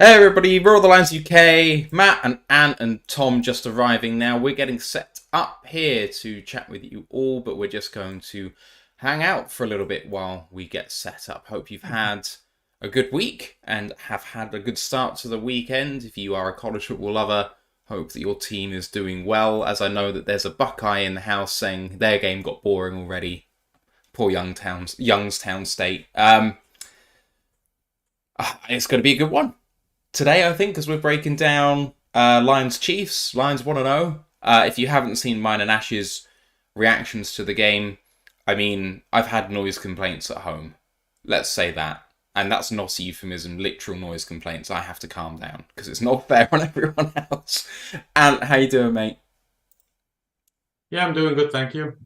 Hey everybody, Roll the Lines UK, Matt and Ant and Tom just arriving now. We're getting set up here to chat with you all, but we're just going to hang out for a little bit while we get set up. Hope you've had a good week and have had a good start to the weekend. If you are a college football lover, hope that your team is doing well, as I know that there's a Buckeye in the house saying their game got boring already. Poor Youngstown State. It's going to be a good one today, I think, as we're breaking down Lions Chiefs, Lions 1-0. If you haven't seen mine and Ash's reactions to the game, I mean, I've had noise complaints at home. Let's say that. And that's not a euphemism, literal noise complaints. I have to calm down because it's not fair on everyone else. And how you doing, mate? Yeah, I'm doing good, thank you.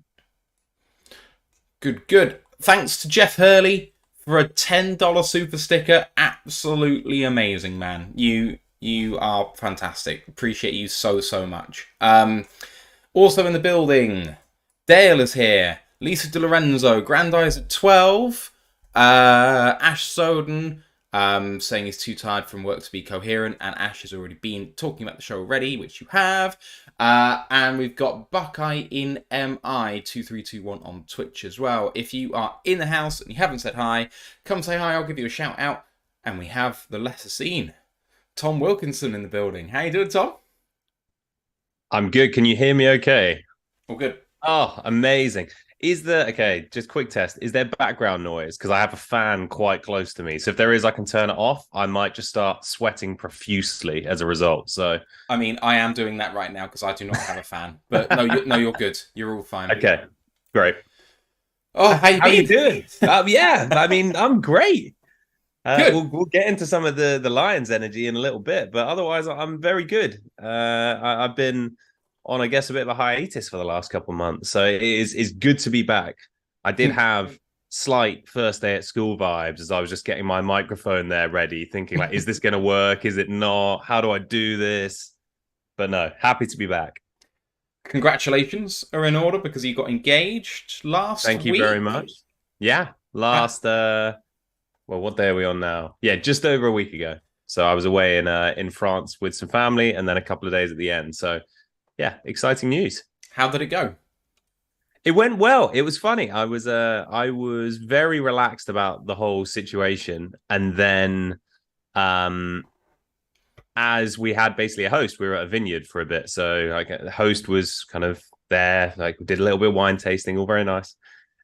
Good. Thanks to Jeff Hurley for a $10 super sticker. Absolutely amazing, man. You are fantastic. Appreciate you so much. Also in the building, Dale is here. Lisa DiLorenzo, Grand Eyes at 12. Ash Soden saying he's too tired from work to be coherent, and Ash has already been talking about the show already, which you have. And we've got Buckeye in MI2321 on Twitch as well. If you are in the house and you haven't said hi, come say hi, I'll give you a shout out. And we have the letter scene. Tom Wilkinson in the building. How you doing, Tom? I'm good. Can you hear me okay? All good. Oh, amazing. Just quick test. Is there background noise? Because I have a fan quite close to me. So if there is, I can turn it off. I might just start sweating profusely as a result. So, I mean, I am doing that right now because I do not have a fan. But no, you're good. You're all fine. Okay, great. Oh, how you been? doing? Yeah, I mean, I'm great. Good. We'll get into some of the Lions energy in a little bit, but otherwise, I'm very good. I've been on, I guess, a bit of a hiatus for the last couple of months. So it's good to be back. I did have slight first day at school vibes as I was just getting my microphone there ready, thinking like, is this going to work? Is it not? How do I do this? But no, happy to be back. Congratulations are in order because you got engaged last week. Thank you very much. Yeah, what day are we on now? Yeah, just over a week ago. So I was away in France with some family and then a couple of days at the end. So yeah, exciting news. How did it go? It went well. It was funny. I was very relaxed about the whole situation, and then as we had basically a host, we were at a vineyard for a bit. So like the host was kind of there, like we did a little bit of wine tasting, all very nice.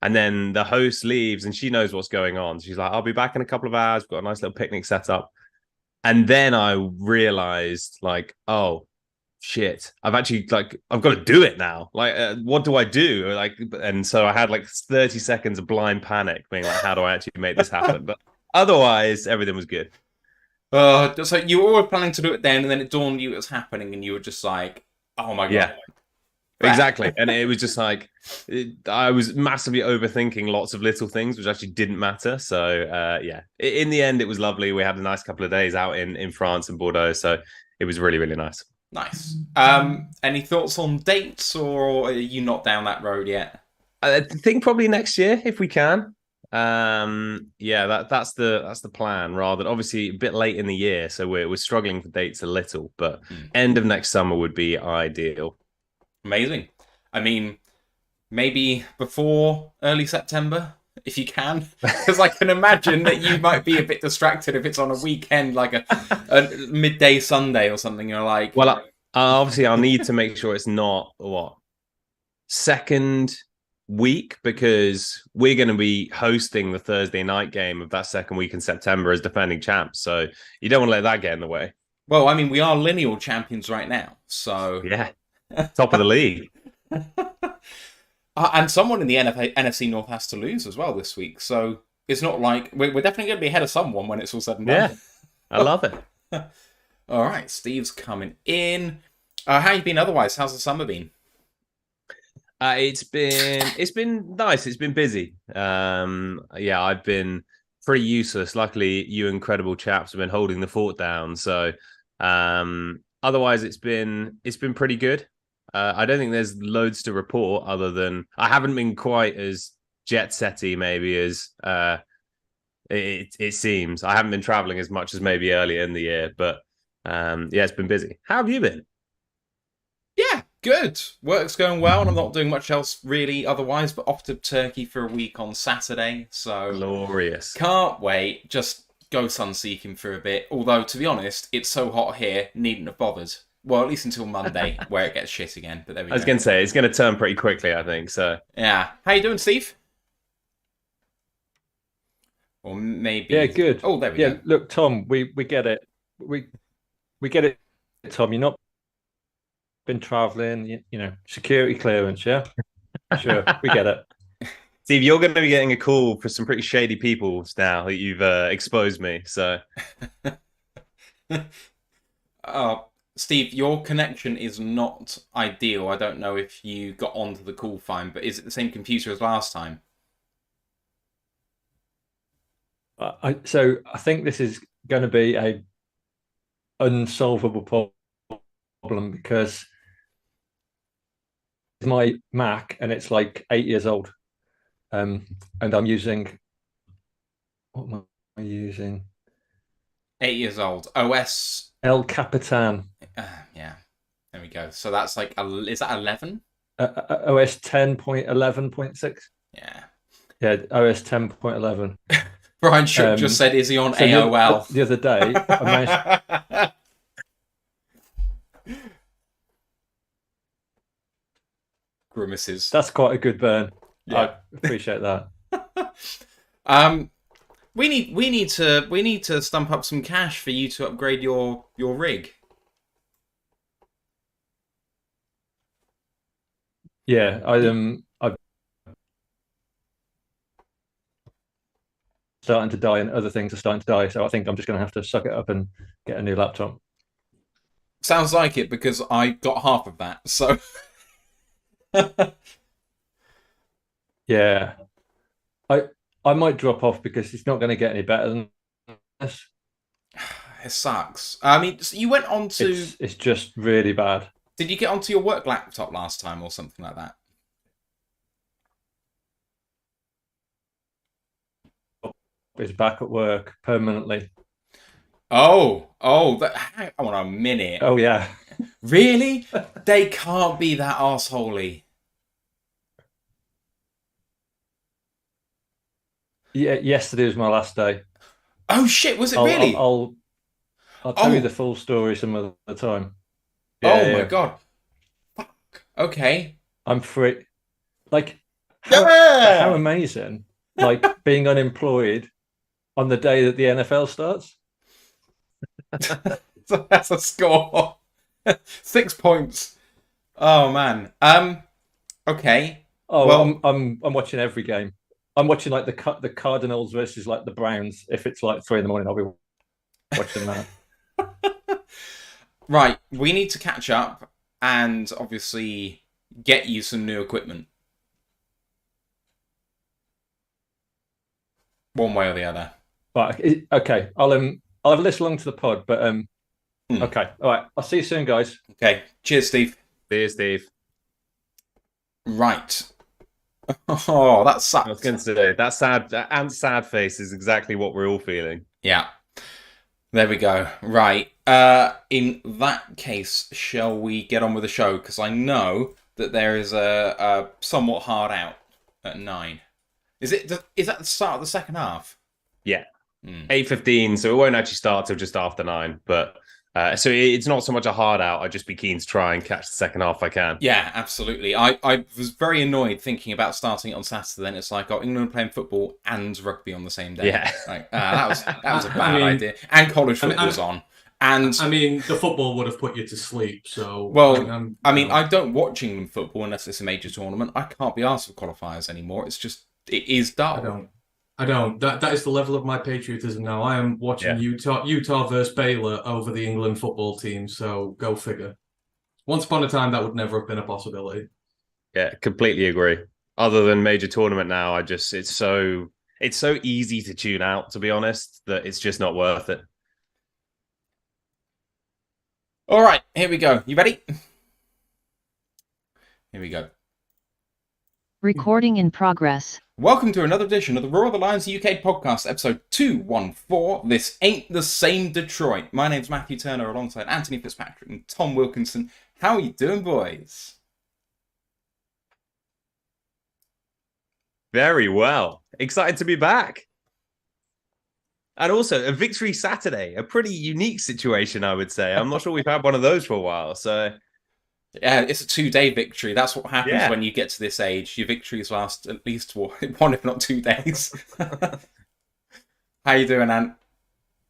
And then the host leaves, and she knows what's going on. She's like, "I'll be back in a couple of hours. We've got a nice little picnic set up." And then I realized, like, oh shit, I've got to do it now. Like, what do I do? And so I had like 30 seconds of blind panic, being like, how do I actually make this happen? But otherwise, everything was good. So you were always planning to do it then, and then it dawned on you it was happening, and you were just like, oh my God. Yeah, exactly. And it was just like, I was massively overthinking lots of little things, which actually didn't matter. So yeah, in the end, it was lovely. We had a nice couple of days out in France and Bordeaux. So it was really, really nice. Nice. Any thoughts on dates, or are you not down that road yet? I think probably next year if we can. Yeah, that's the plan. Rather, obviously a bit late in the year, so we're struggling for dates a little. But end of next summer would be ideal. Amazing. I mean, maybe before early September, if you can, because I can imagine that you might be a bit distracted if it's on a weekend, like a midday Sunday or something. You're like, well, obviously I'll need to make sure it's not second week, because we're going to be hosting the Thursday night game of that second week in September as defending champs. So you don't want to let that get in the way. Well, I mean, we are lineal champions right now, so yeah, top of the league. And someone in the NFC North has to lose as well this week. So it's not like we're definitely going to be ahead of someone when it's all said and done. Yeah, I love it. All right, Steve's coming in. How you been otherwise? How's the summer been? It's been nice. It's been busy. Yeah, I've been pretty useless. Luckily, you incredible chaps have been holding the fort down. So otherwise, it's been pretty good. I don't think there's loads to report other than I haven't been quite as jet setty maybe as It seems. I haven't been traveling as much as maybe earlier in the year, but yeah, it's been busy. How have you been? Yeah, good. Work's going well, and I'm not doing much else really otherwise, but off to Turkey for a week on Saturday, so Glorious. can't wait. Just go sun seeking for a bit. Although, to be honest, it's so hot here, needn't have bothered. Well, at least until Monday, where it gets shit again, but there we I was go. going to say, it's going to turn pretty quickly, I think. So Yeah. How you doing, Steve? Or maybe... Yeah, good. Oh, there we Yeah, go. look, Tom, we get it. We get it, Tom. You're not been traveling, you know, security clearance, yeah? Sure, we get it. Steve, you're going to be getting a call for some pretty shady people now that you've exposed me. So Steve, your connection is not ideal. I don't know if you got onto the call fine, but is it the same computer as last time? So I think this is going to be a unsolvable problem because it's my Mac and it's like 8 years old, and I'm using what am I using? 8 years old. OS. El Capitan. Yeah. There we go. So that's like, is that 11? OS 10.11.6. Yeah. Yeah, OS 10.11. Brian Shook just said, is he on so AOL? The other day, I managed... Grimaces. That's quite a good burn. Yeah. I appreciate that. We need to stump up some cash for you to upgrade your rig. Yeah, I'm starting to die and other things are starting to die, so I think I'm just going to have to suck it up and get a new laptop. Sounds like it, because I got half of that, so... Yeah. I might drop off because it's not going to get any better than this. It sucks. I mean, so you went on to... It's just really bad. Did you get onto your work laptop last time or something like that? It's back at work permanently. Oh, hang on a minute. Oh, yeah. Really? They can't be that arseholey. Yeah, yesterday was my last day. Oh shit, was it really? I'll tell you the full story some other time. Yeah, my god. Fuck. Okay. I'm free. Like, how amazing. Like, being unemployed on the day that the NFL starts. So that's a score. 6 points. Oh man. Okay. Oh, well, I'm watching every game. I'm watching like the Cardinals versus like the Browns. If it's like 3 a.m, I'll be watching that. Right, we need to catch up and obviously get you some new equipment. One way or the other. But okay, I'll have a listen along to the pod. But okay, all right. I'll see you soon, guys. Okay, cheers, Steve. see you, Steve. Right. Oh, that sucks. I was going to say that sad face is exactly what we're all feeling. Yeah. There we go. Right. In that case, shall we get on with the show? Because I know that there is a somewhat hard out at 9. Is that the start of the second half? Yeah. 8:15, so it won't actually start till just after 9. But so it's not so much a hard out. I'd just be keen to try and catch the second half if I can. Yeah, absolutely. I was very annoyed thinking about starting it on Saturday. Then it's like, England playing football and rugby on the same day. Yeah, like, that was a bad idea. And college football was on. And I mean, the football would have put you to sleep. So I don't watch England football unless it's a major tournament. I can't be asked for qualifiers anymore. It's just it is dull. I don't. That is the level of my patriotism now. I am watching Utah versus Baylor over the England football team. So go figure. Once upon a time, that would never have been a possibility. Yeah, completely agree. Other than major tournament now, it's so easy to tune out, to be honest, that it's just not worth it. All right, here we go. You ready? Here we go. Recording in progress. Welcome to another edition of the Roar of the Lions UK podcast, episode 214. This ain't the same Detroit. My name's Matthew Turner alongside Anthony Fitzpatrick and Tom Wilkinson. How are you doing, boys? Very well. Excited to be back. And also a victory Saturday, a pretty unique situation, I would say. I'm not sure we've had one of those for a while. So, yeah, it's a 2-day victory. That's what happens when you get to this age. Your victories last at least one, if not 2 days. How you doing, Ant?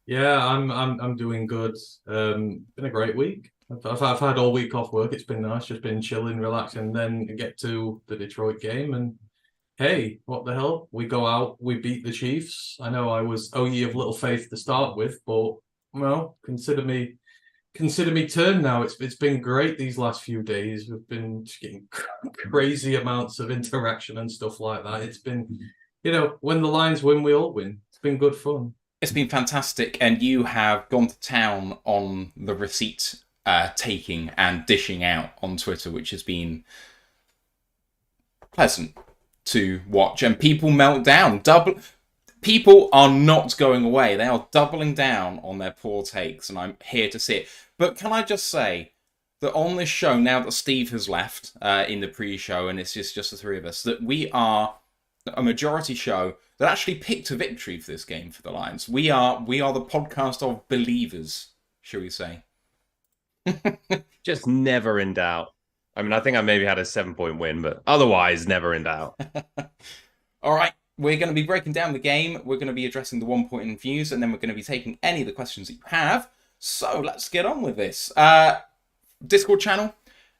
Yeah, I'm doing good. Been a great week. I've had all week off work. It's been nice, just been chilling, relaxing, then get to the Detroit game and. Hey, what the hell? We go out, we beat the Chiefs. I know I was ye of little faith to start with, but well, consider me turned now. It's been great these last few days. We've been just getting crazy amounts of interaction and stuff like that. It's been, when the Lions win, we all win. It's been good fun. It's been fantastic, and you have gone to town on the receipt taking and dishing out on Twitter, which has been pleasant to watch, and people melt down. People are not going away. They are doubling down on their poor takes, and I'm here to see it. But can I just say that on this show, now that Steve has left in the pre-show, and it's just the three of us, that we are a majority show that actually picked a victory for this game for the Lions. We are the podcast of believers, shall we say? just never in doubt. I mean, I think I maybe had a 7-point win, but otherwise, never in doubt. All right, we're going to be breaking down the game. We're going to be addressing the 1 point in views, and then we're going to be taking any of the questions that you have. So let's get on with this. Discord channel.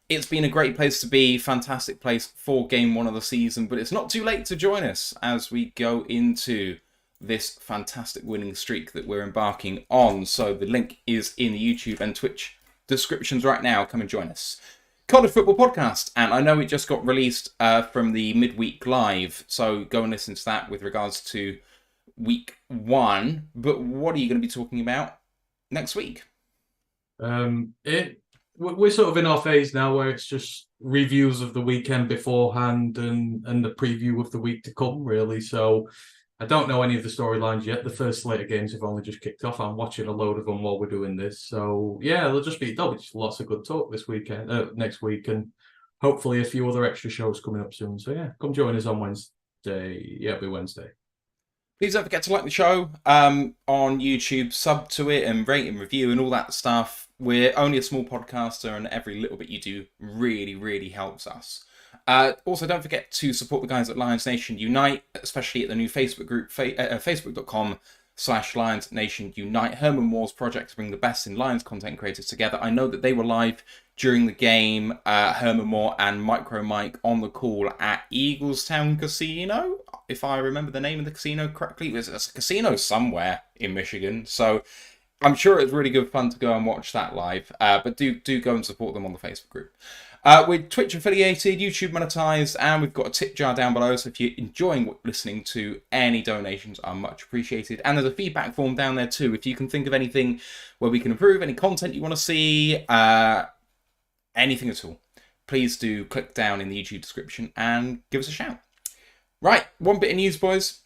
It's been a great place to be, fantastic place for game 1 of the season, but it's not too late to join us as we go into this fantastic winning streak that we're embarking on. So the link is in the YouTube and Twitch descriptions right now. Come and join us. College Football Podcast, and I know it just got released from the midweek live, so go and listen to that with regards to week 1. But what are you going to be talking about next week? We're sort of in our phase now where it's just reviews of the weekend beforehand and the preview of the week to come, really. So I don't know any of the storylines yet. The first slate of games have only just kicked off. I'm watching a load of them while we're doing this. So yeah, there'll be just lots of good talk this weekend, next week, and hopefully a few other extra shows coming up soon. So yeah, come join us on Wednesday. Yeah, it'll be Wednesday. Please don't forget to like the show on YouTube, sub to it, and rate and review and all that stuff. We're only a small podcaster, and every little bit you do really, really helps us. Also, don't forget to support the guys at Lions Nation Unite, especially at the new Facebook group, facebook.com/Lions Nation Unite. Herman Moore's project to bring the best in Lions content creators together. I know that they were live during the game, Herman Moore and Micro Mike on the call at Eaglestown Casino, if I remember the name of the casino correctly. It was a casino somewhere in Michigan, so I'm sure it's really good fun to go and watch that live. But do go and support them on the Facebook group. We're Twitch affiliated, YouTube monetized, and we've got a tip jar down below. So if you're enjoying listening to, any donations are much appreciated. And there's a feedback form down there too. If you can think of anything where we can improve, any content you want to see, anything at all, please do click down in the YouTube description and give us a shout. Right, one bit of news, boys.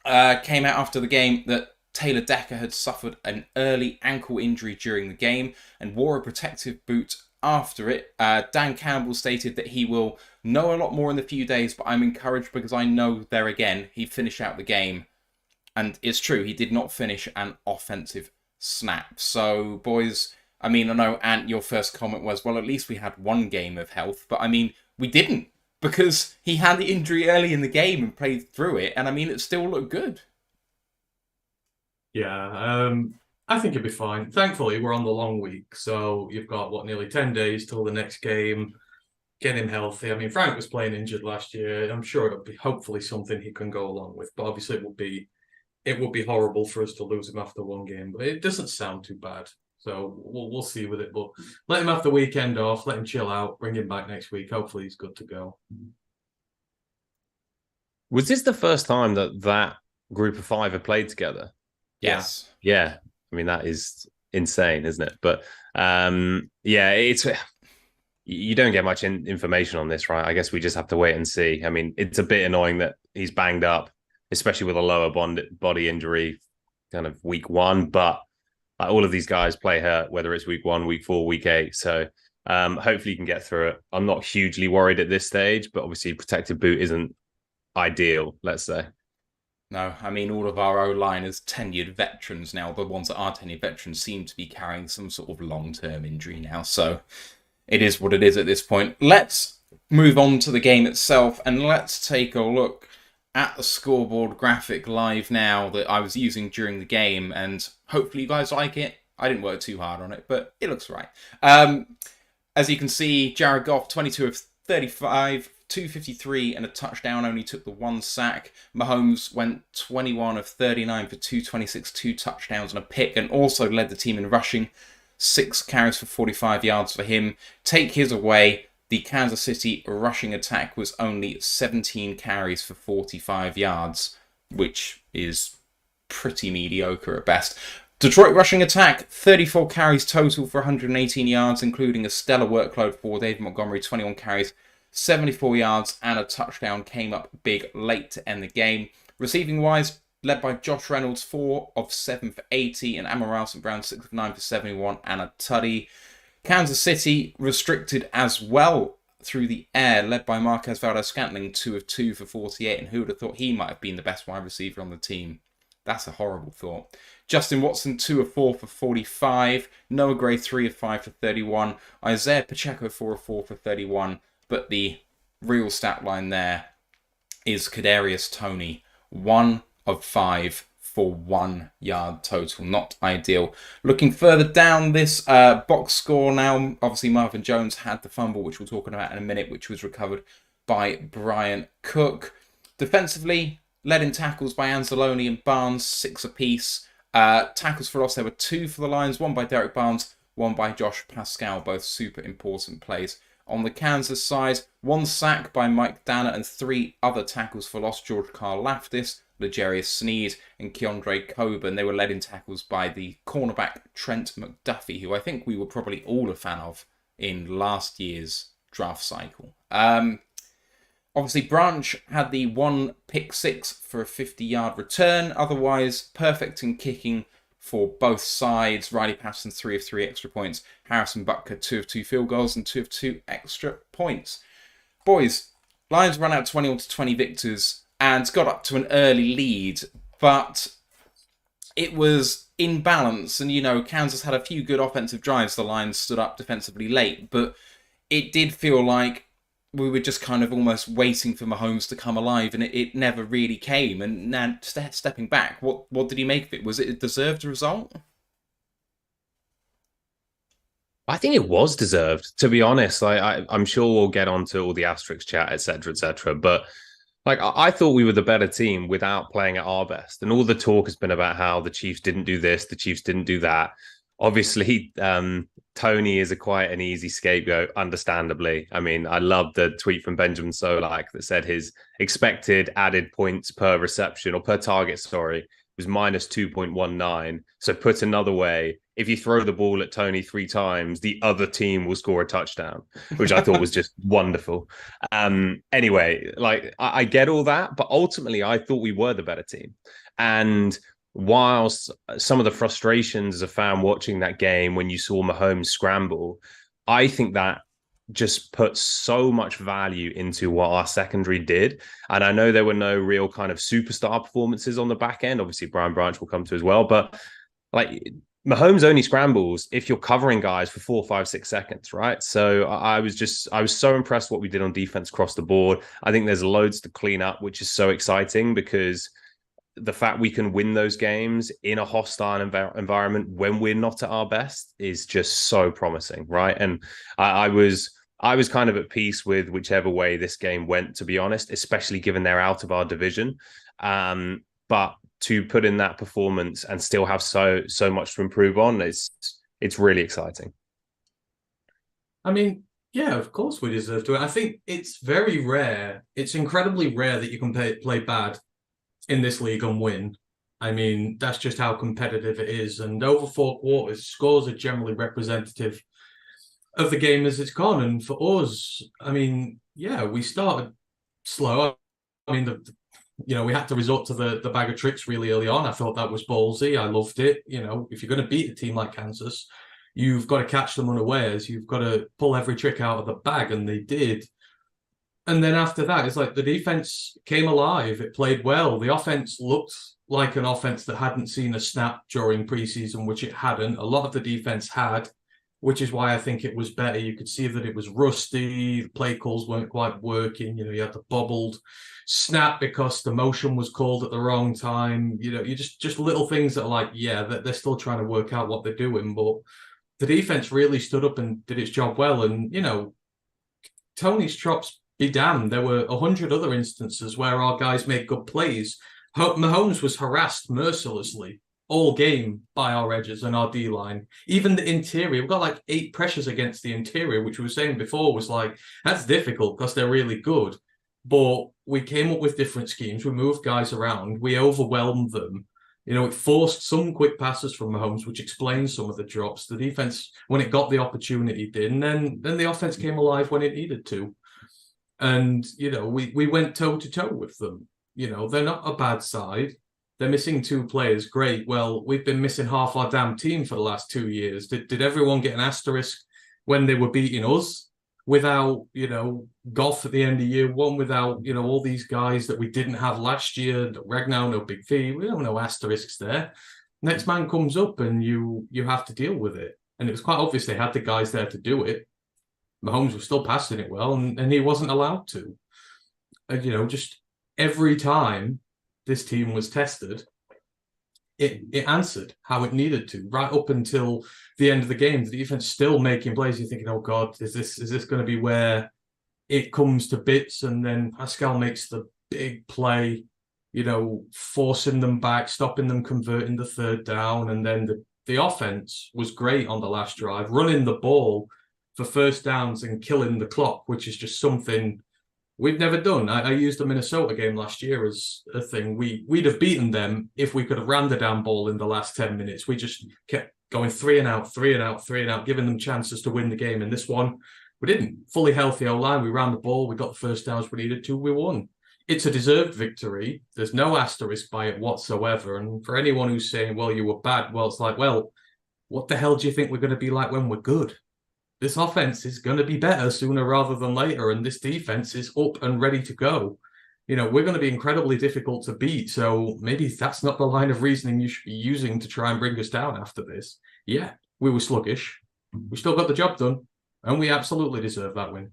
Came out after the game that Taylor Decker had suffered an early ankle injury during the game and wore a protective boot after it. Dan Campbell stated that he will know a lot more in the few days, but I'm encouraged because I know there again he finished out the game, and it's true, he did not finish an offensive snap. So boys, I mean, I know, Ant, your first comment was, well, at least we had one game of health, but I mean, we didn't, because he had the injury early in the game and played through it, and I mean, it still looked good. Yeah, I think it'll be fine. Thankfully, we're on the long week, so you've got, nearly 10 days till the next game. Get him healthy. I mean, Frank was playing injured last year. I'm sure it'll be hopefully something he can go along with, but obviously it would be horrible for us to lose him after one game, but it doesn't sound too bad. So we'll see with it, but let him have the weekend off, let him chill out, bring him back next week. Hopefully he's good to go. Was this the first time that group of 5 have played together? Yes. Yeah. I mean, that is insane, isn't it? But it's you don't get much information on this, right? I guess we just have to wait and see. I mean, it's a bit annoying that he's banged up, especially with a lower body injury kind of week 1. But all of these guys play hurt, whether it's week 1, week 4, week 8. So hopefully you can get through it. I'm not hugely worried at this stage, but obviously protected boot isn't ideal, let's say. No, I mean, all of our O-line is tenured veterans now. The ones that are tenured veterans seem to be carrying some sort of long-term injury now. So it is what it is at this point. Let's move on to the game itself, and let's take a look at the scoreboard graphic live now that I was using during the game, and hopefully you guys like it. I didn't work too hard on it, but it looks right. As you can see, Jared Goff, 22 of 35, 253 and a touchdown, only took the 1 sack. Mahomes went 21 of 39 for 226, 2 touchdowns and a pick, and also led the team in rushing. 6 carries for 45 yards for him. Take his away, the Kansas City rushing attack was only 17 carries for 45 yards, which is pretty mediocre at best. Detroit rushing attack, 34 carries total for 118 yards, including a stellar workload for David Montgomery, 21 carries, 74 yards and a touchdown, came up big late to end the game. Receiving wise, led by Josh Reynolds, 4 of 7 for 80, and Amon-Ra St. Brown, 6 of 9 for 71 and a tutty. Kansas City restricted as well through the air, led by Marquez Valdes-Scantling, 2 of 2 for 48, and who would have thought he might have been the best wide receiver on the team? That's a horrible thought. Justin Watson, 2 of 4 for 45. Noah Gray, 3 of 5 for 31. Isaiah Pacheco, 4 of 4 for 31. But the real stat line there is Kadarius Toney, 1 of 5 for 1 yard total. Not ideal. Looking further down this box score now, obviously Marvin Jones had the fumble, which we'll talk about in a minute, which was recovered by Brian Cook. Defensively, led in tackles by Anzalone and Barnes, 6 apiece. Tackles for loss, there were 2 for the Lions, 1 by Derek Barnes, 1 by Josh Pascal, both super important plays. On the Kansas side, 1 sack by Mike Danner and 3 other tackles for loss, George Karlaftis, L'Jarius Sneed and Keondre Coburn. They were led in tackles by the cornerback Trent McDuffie, who I think we were probably all a fan of in last year's draft cycle. Obviously, Branch had the 1 pick 6 for a 50-yard return. Otherwise, perfect in kicking for both sides. Riley Patterson, 3 of 3 extra points. Harrison Butker, 2 of 2 field goals and 2 of 2 extra points. Boys, Lions run out 21-20 victors and got up to an early lead, but it was in balance. And, you know, Kansas had a few good offensive drives. The Lions stood up defensively late, but it did feel like we were just kind of almost waiting for Mahomes to come alive, and it never really came. And now, stepping back, what did he make of it? Was it a deserved result? I think it was deserved, to be honest. I'm sure we'll get onto all the asterisk chat, etc. But I thought we were the better team without playing at our best. And all the talk has been about how the Chiefs didn't do this, the Chiefs didn't do that. Obviously, Tony is quite an easy scapegoat, understandably. I mean, I love the tweet from Benjamin Solak that said his expected added points per reception, or per target, sorry, was minus 2.19. So put another way, if you throw the ball at Tony 3 times, the other team will score a touchdown, which I thought was just wonderful. Anyway, I get all that, but ultimately I thought we were the better team. And whilst some of the frustrations as a fan watching that game when you saw Mahomes scramble, I think that just put so much value into what our secondary did. And I know there were no real kind of superstar performances on the back end. Obviously, Brian Branch will come to as well. But Mahomes only scrambles if you're covering guys for 4, 5, 6 seconds, right? So I was so impressed what we did on defense across the board. I think there's loads to clean up, which is so exciting, because the fact we can win those games in a hostile environment when we're not at our best is just so promising, right? And I was kind of at peace with whichever way this game went, to be honest, especially given they're out of our division. But to put in that performance and still have so much to improve on, it's really exciting. I mean, yeah, of course we deserve to. I think it's very rare. It's incredibly rare that you can play bad in this league and win. I mean, that's just how competitive it is. And over 4 quarters, scores are generally representative of the game as it's gone. And for us, I mean, yeah, we started slow. I mean, we had to resort to the bag of tricks really early on. I thought that was ballsy. I loved it. If you're going to beat a team like Kansas, you've got to catch them unawares. You've got to pull every trick out of the bag, and they did. And then after that, it's like the defense came alive. It played well. The offense looked like an offense that hadn't seen a snap during preseason, which it hadn't. A lot of the defense had, which is why I think it was better. You could see that it was rusty. The play calls weren't quite working. You had the bobbled snap because the motion was called at the wrong time. You just little things that are like, yeah, they're still trying to work out what they're doing. But the defense really stood up and did its job well. And, Tony's chops be damned. There were 100 other instances where our guys made good plays. Mahomes was harassed mercilessly all game by our edges and our D-line. Even the interior, we've got like 8 pressures against the interior, which we were saying before was like, that's difficult because they're really good. But we came up with different schemes. We moved guys around. We overwhelmed them. It forced some quick passes from Mahomes, which explains some of the drops. The defense, when it got the opportunity, did. And then the offense came alive when it needed to. And, we went toe-to-toe with them. They're not a bad side. They're missing 2 players. Great. Well, we've been missing half our damn team for the last 2 years. Did everyone get an asterisk when they were beating us without, Goff at the end of year 1, without, all these guys that we didn't have last year, no Ragnar, no Big V. We don't know asterisks there. Next man comes up and you have to deal with it. And it was quite obvious they had the guys there to do it. Mahomes was still passing it well, and he wasn't allowed to. And, just every time this team was tested, it answered how it needed to, right up until the end of the game. The defense still making plays. You're thinking, oh God, is this going to be where it comes to bits? And then Pascal makes the big play, forcing them back, stopping them converting the 3rd down. And then the offense was great on the last drive, running the ball for first downs and killing the clock, which is just something we've never done. I used the Minnesota game last year as a thing. We'd have beaten them if we could have ran the damn ball in the last 10 minutes. We just kept going 3 and out, 3 and out, 3 and out, giving them chances to win the game. And this one, we didn't. Fully healthy O-line. We ran the ball. We got the first downs we needed to. We won. It's a deserved victory. There's no asterisk by it whatsoever. And for anyone who's saying, well, you were bad, well, it's like, well, what the hell do you think we're going to be like when we're good? This offense is going to be better sooner rather than later, and this defense is up and ready to go. We're going to be incredibly difficult to beat, so maybe that's not the line of reasoning you should be using to try and bring us down after this. Yeah, we were sluggish. We still got the job done, and we absolutely deserve that win.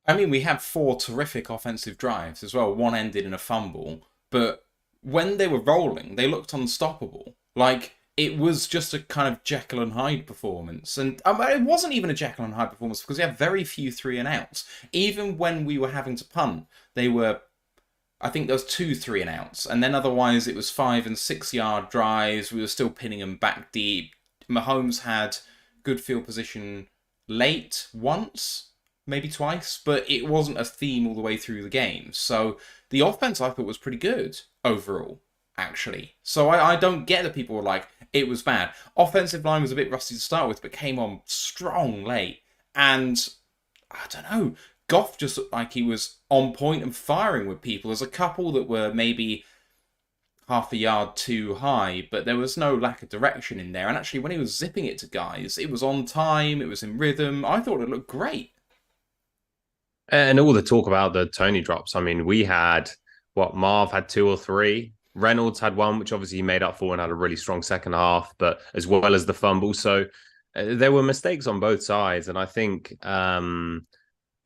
I mean, we had 4 terrific offensive drives as well. One ended in a fumble, but when they were rolling, they looked unstoppable. Like, it was just a kind of Jekyll and Hyde performance. And it wasn't even a Jekyll and Hyde performance because we had very few 3 and outs. Even when we were having to punt, I think there was 2 3 and outs. And then otherwise it was 5 and 6 yard drives. We were still pinning them back deep. Mahomes had good field position late once, maybe twice, but it wasn't a theme all the way through the game. So the offense I thought was pretty good overall, actually. So I don't get that people were like, it was bad. Offensive line was a bit rusty to start with, but came on strong late. And I don't know, Goff just looked like he was on point and firing with people. There's a couple that were maybe half a yard too high, but there was no lack of direction in there. And actually, when he was zipping it to guys, it was on time, it was in rhythm. I thought it looked great. And all the talk about the Tony drops. I mean, we had, Marv had 2 or 3. Reynolds had 1, which obviously he made up for and had a really strong second half, but as well as the fumble. So there were mistakes on both sides. And I think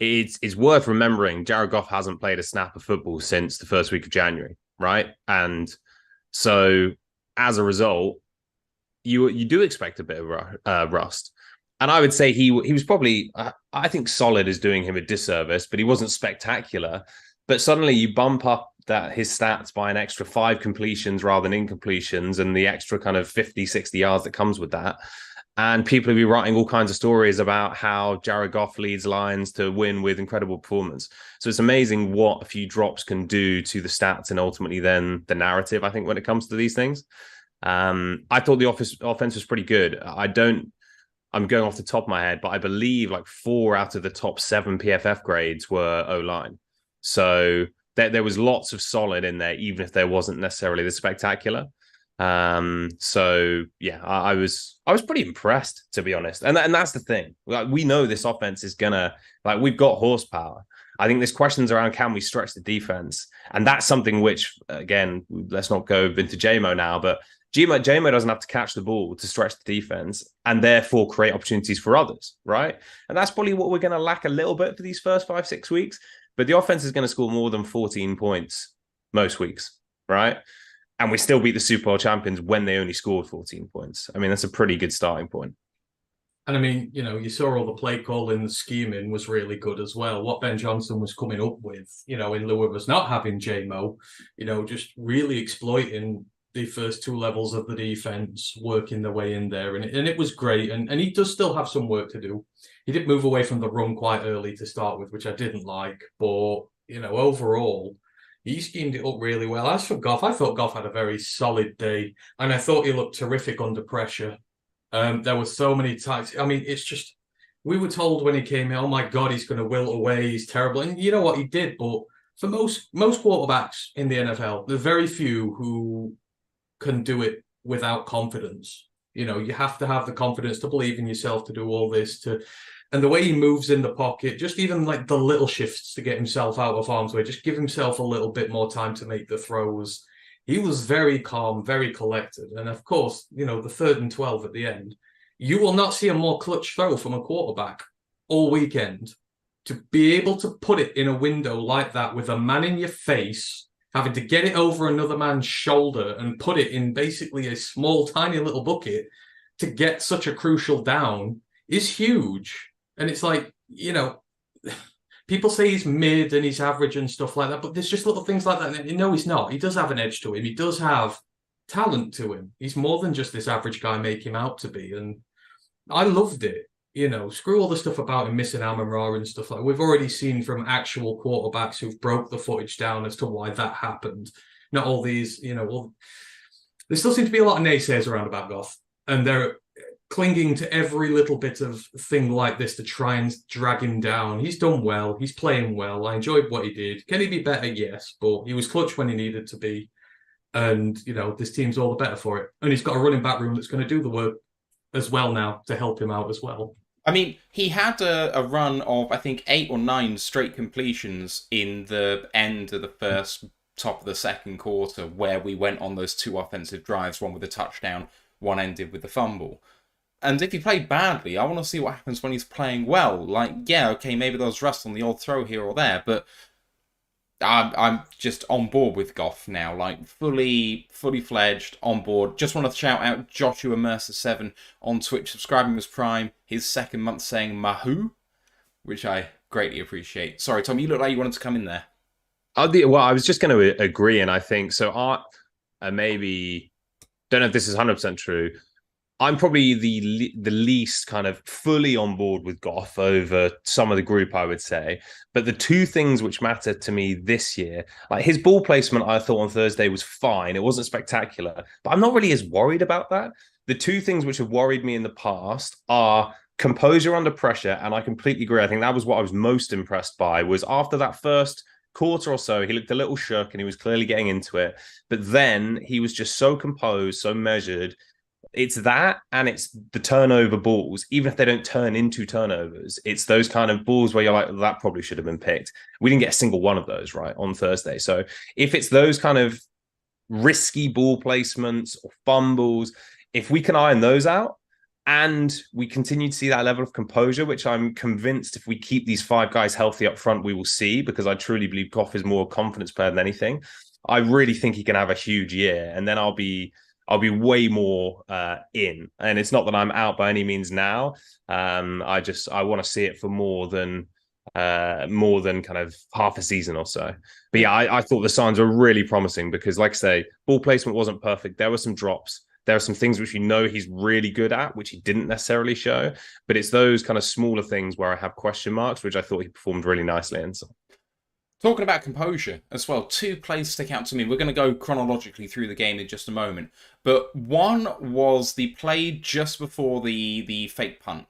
it's worth remembering Jared Goff hasn't played a snap of football since the first week of January, right? And so as a result, you do expect a bit of rust. And I would say he was probably, I think solid is doing him a disservice, but he wasn't spectacular. But suddenly you bump up his stats by an extra 5 completions rather than incompletions and the extra kind of 50, 60 yards that comes with that. And people will be writing all kinds of stories about how Jared Goff leads Lions to win with incredible performance. So it's amazing what a few drops can do to the stats and ultimately then the narrative, I think, when it comes to these things. I thought the offense was pretty good. I'm going off the top of my head, but I believe like 4 out of the top 7 PFF grades were O-line. So there was lots of solid in there, even if there wasn't necessarily the spectacular. So yeah, I was pretty impressed, to be honest. And that's the thing. Like, we know this offense is gonna, like, we've got horsepower. I think there's questions around, can we stretch the defense? And that's something which, again, let's not go into JMO now, but JMO doesn't have to catch the ball to stretch the defense and therefore create opportunities for others, right? And that's probably what we're going to lack a little bit for these first 5-6 weeks. But the offense is going to score more than 14 points most weeks, right? And we still beat the Super Bowl champions when they only scored 14 points. I mean, that's a pretty good starting point. And I mean, you saw all the play calling, the scheming was really good as well. What Ben Johnson was coming up with, in lieu of us not having JMO, just really exploiting the first two levels of the defense, working their way in there. And it was great. And he does still have some work to do. He did move away from the run quite early to start with, which I didn't like. But, overall, he schemed it up really well. As for Goff, I thought Goff had a very solid day. And I thought he looked terrific under pressure. There were so many times. I mean, it's just, we were told when he came in, oh my God, he's going to wilt away. He's terrible. And you know what? He did. But for most quarterbacks in the NFL, there are very few who can do it without confidence. You have to have the confidence to believe in yourself to do all this. And the way he moves in the pocket, just even like the little shifts to get himself out of harm's way, just give himself a little bit more time to make the throws. He was very calm, very collected. And of course, the 3rd and 12 at the end, you will not see a more clutch throw from a quarterback all weekend. To be able to put it in a window like that with a man in your face, having to get it over another man's shoulder and put it in basically a small, tiny little bucket to get such a crucial down is huge. And it's like, people say he's mid and he's average and stuff like that, but there's just little things like that. No, he's not. He does have an edge to him. He does have talent to him. He's more than just this average guy make him out to be. And I loved it. Screw all the stuff about him missing Amon-Ra and stuff like that. We've already seen from actual quarterbacks who've broke the footage down as to why that happened. Not all these, there still seems to be a lot of naysayers around about Goff. And they're clinging to every little bit of thing like this to try and drag him down. He's done well. He's playing well. I enjoyed what he did. Can he be better? Yes, but he was clutch when he needed to be. And, this team's all the better for it. And he's got a running back room that's going to do the work as well now to help him out as well. I mean, he had a run of, I think, 8 or 9 straight completions in the end of the first, top of the second quarter, where we went on those 2 offensive drives, one with a touchdown, one ended with the fumble. And if he played badly, I want to see what happens when he's playing well. Like, yeah, okay, maybe there was rust on the old throw here or there, but I'm just on board with Goff now. Like, fully fledged, on board. Just want to shout out Joshua Mercer 7 on Twitch, subscribing as Prime, his 2nd month saying Mahoo, which I greatly appreciate. Sorry, Tom, you look like you wanted to come in there. Well, I was just going to agree, and I think, so maybe, don't know if this is 100% true, I'm probably the least kind of fully on board with Goff over some of the group, I would say. But the 2 things which matter to me this year, like his ball placement, I thought on Thursday was fine. It wasn't spectacular, but I'm not really as worried about that. The 2 things which have worried me in the past are composure under pressure. And I completely agree. I think that was what I was most impressed by, was after that first quarter or so, he looked a little shook and he was clearly getting into it. But then he was just so composed, so measured. It's that, and it's the turnover balls, even if they don't turn into turnovers. It's those kind of balls where you're like, that probably should have been picked. We didn't get a single one of those, right, on Thursday. So if it's those kind of risky ball placements or fumbles, if we can iron those out and we continue to see that level of composure, which I'm convinced if we keep these 5 guys healthy up front, we will see, because I truly believe Goff is more a confidence player than anything. I really think he can have a huge year, and then I'll be way more in. And it's not that I'm out by any means now. I want to see it for more than kind of half a season or so. But yeah, I thought the signs were really promising because, like I say, ball placement wasn't perfect. There were some drops. There are some things which he's really good at, which he didn't necessarily show. But it's those kind of smaller things where I have question marks, which I thought he performed really nicely in. So. Talking about composure as well, 2 plays stick out to me. We're going to go chronologically through the game in just a moment. But one was the play just before the fake punt,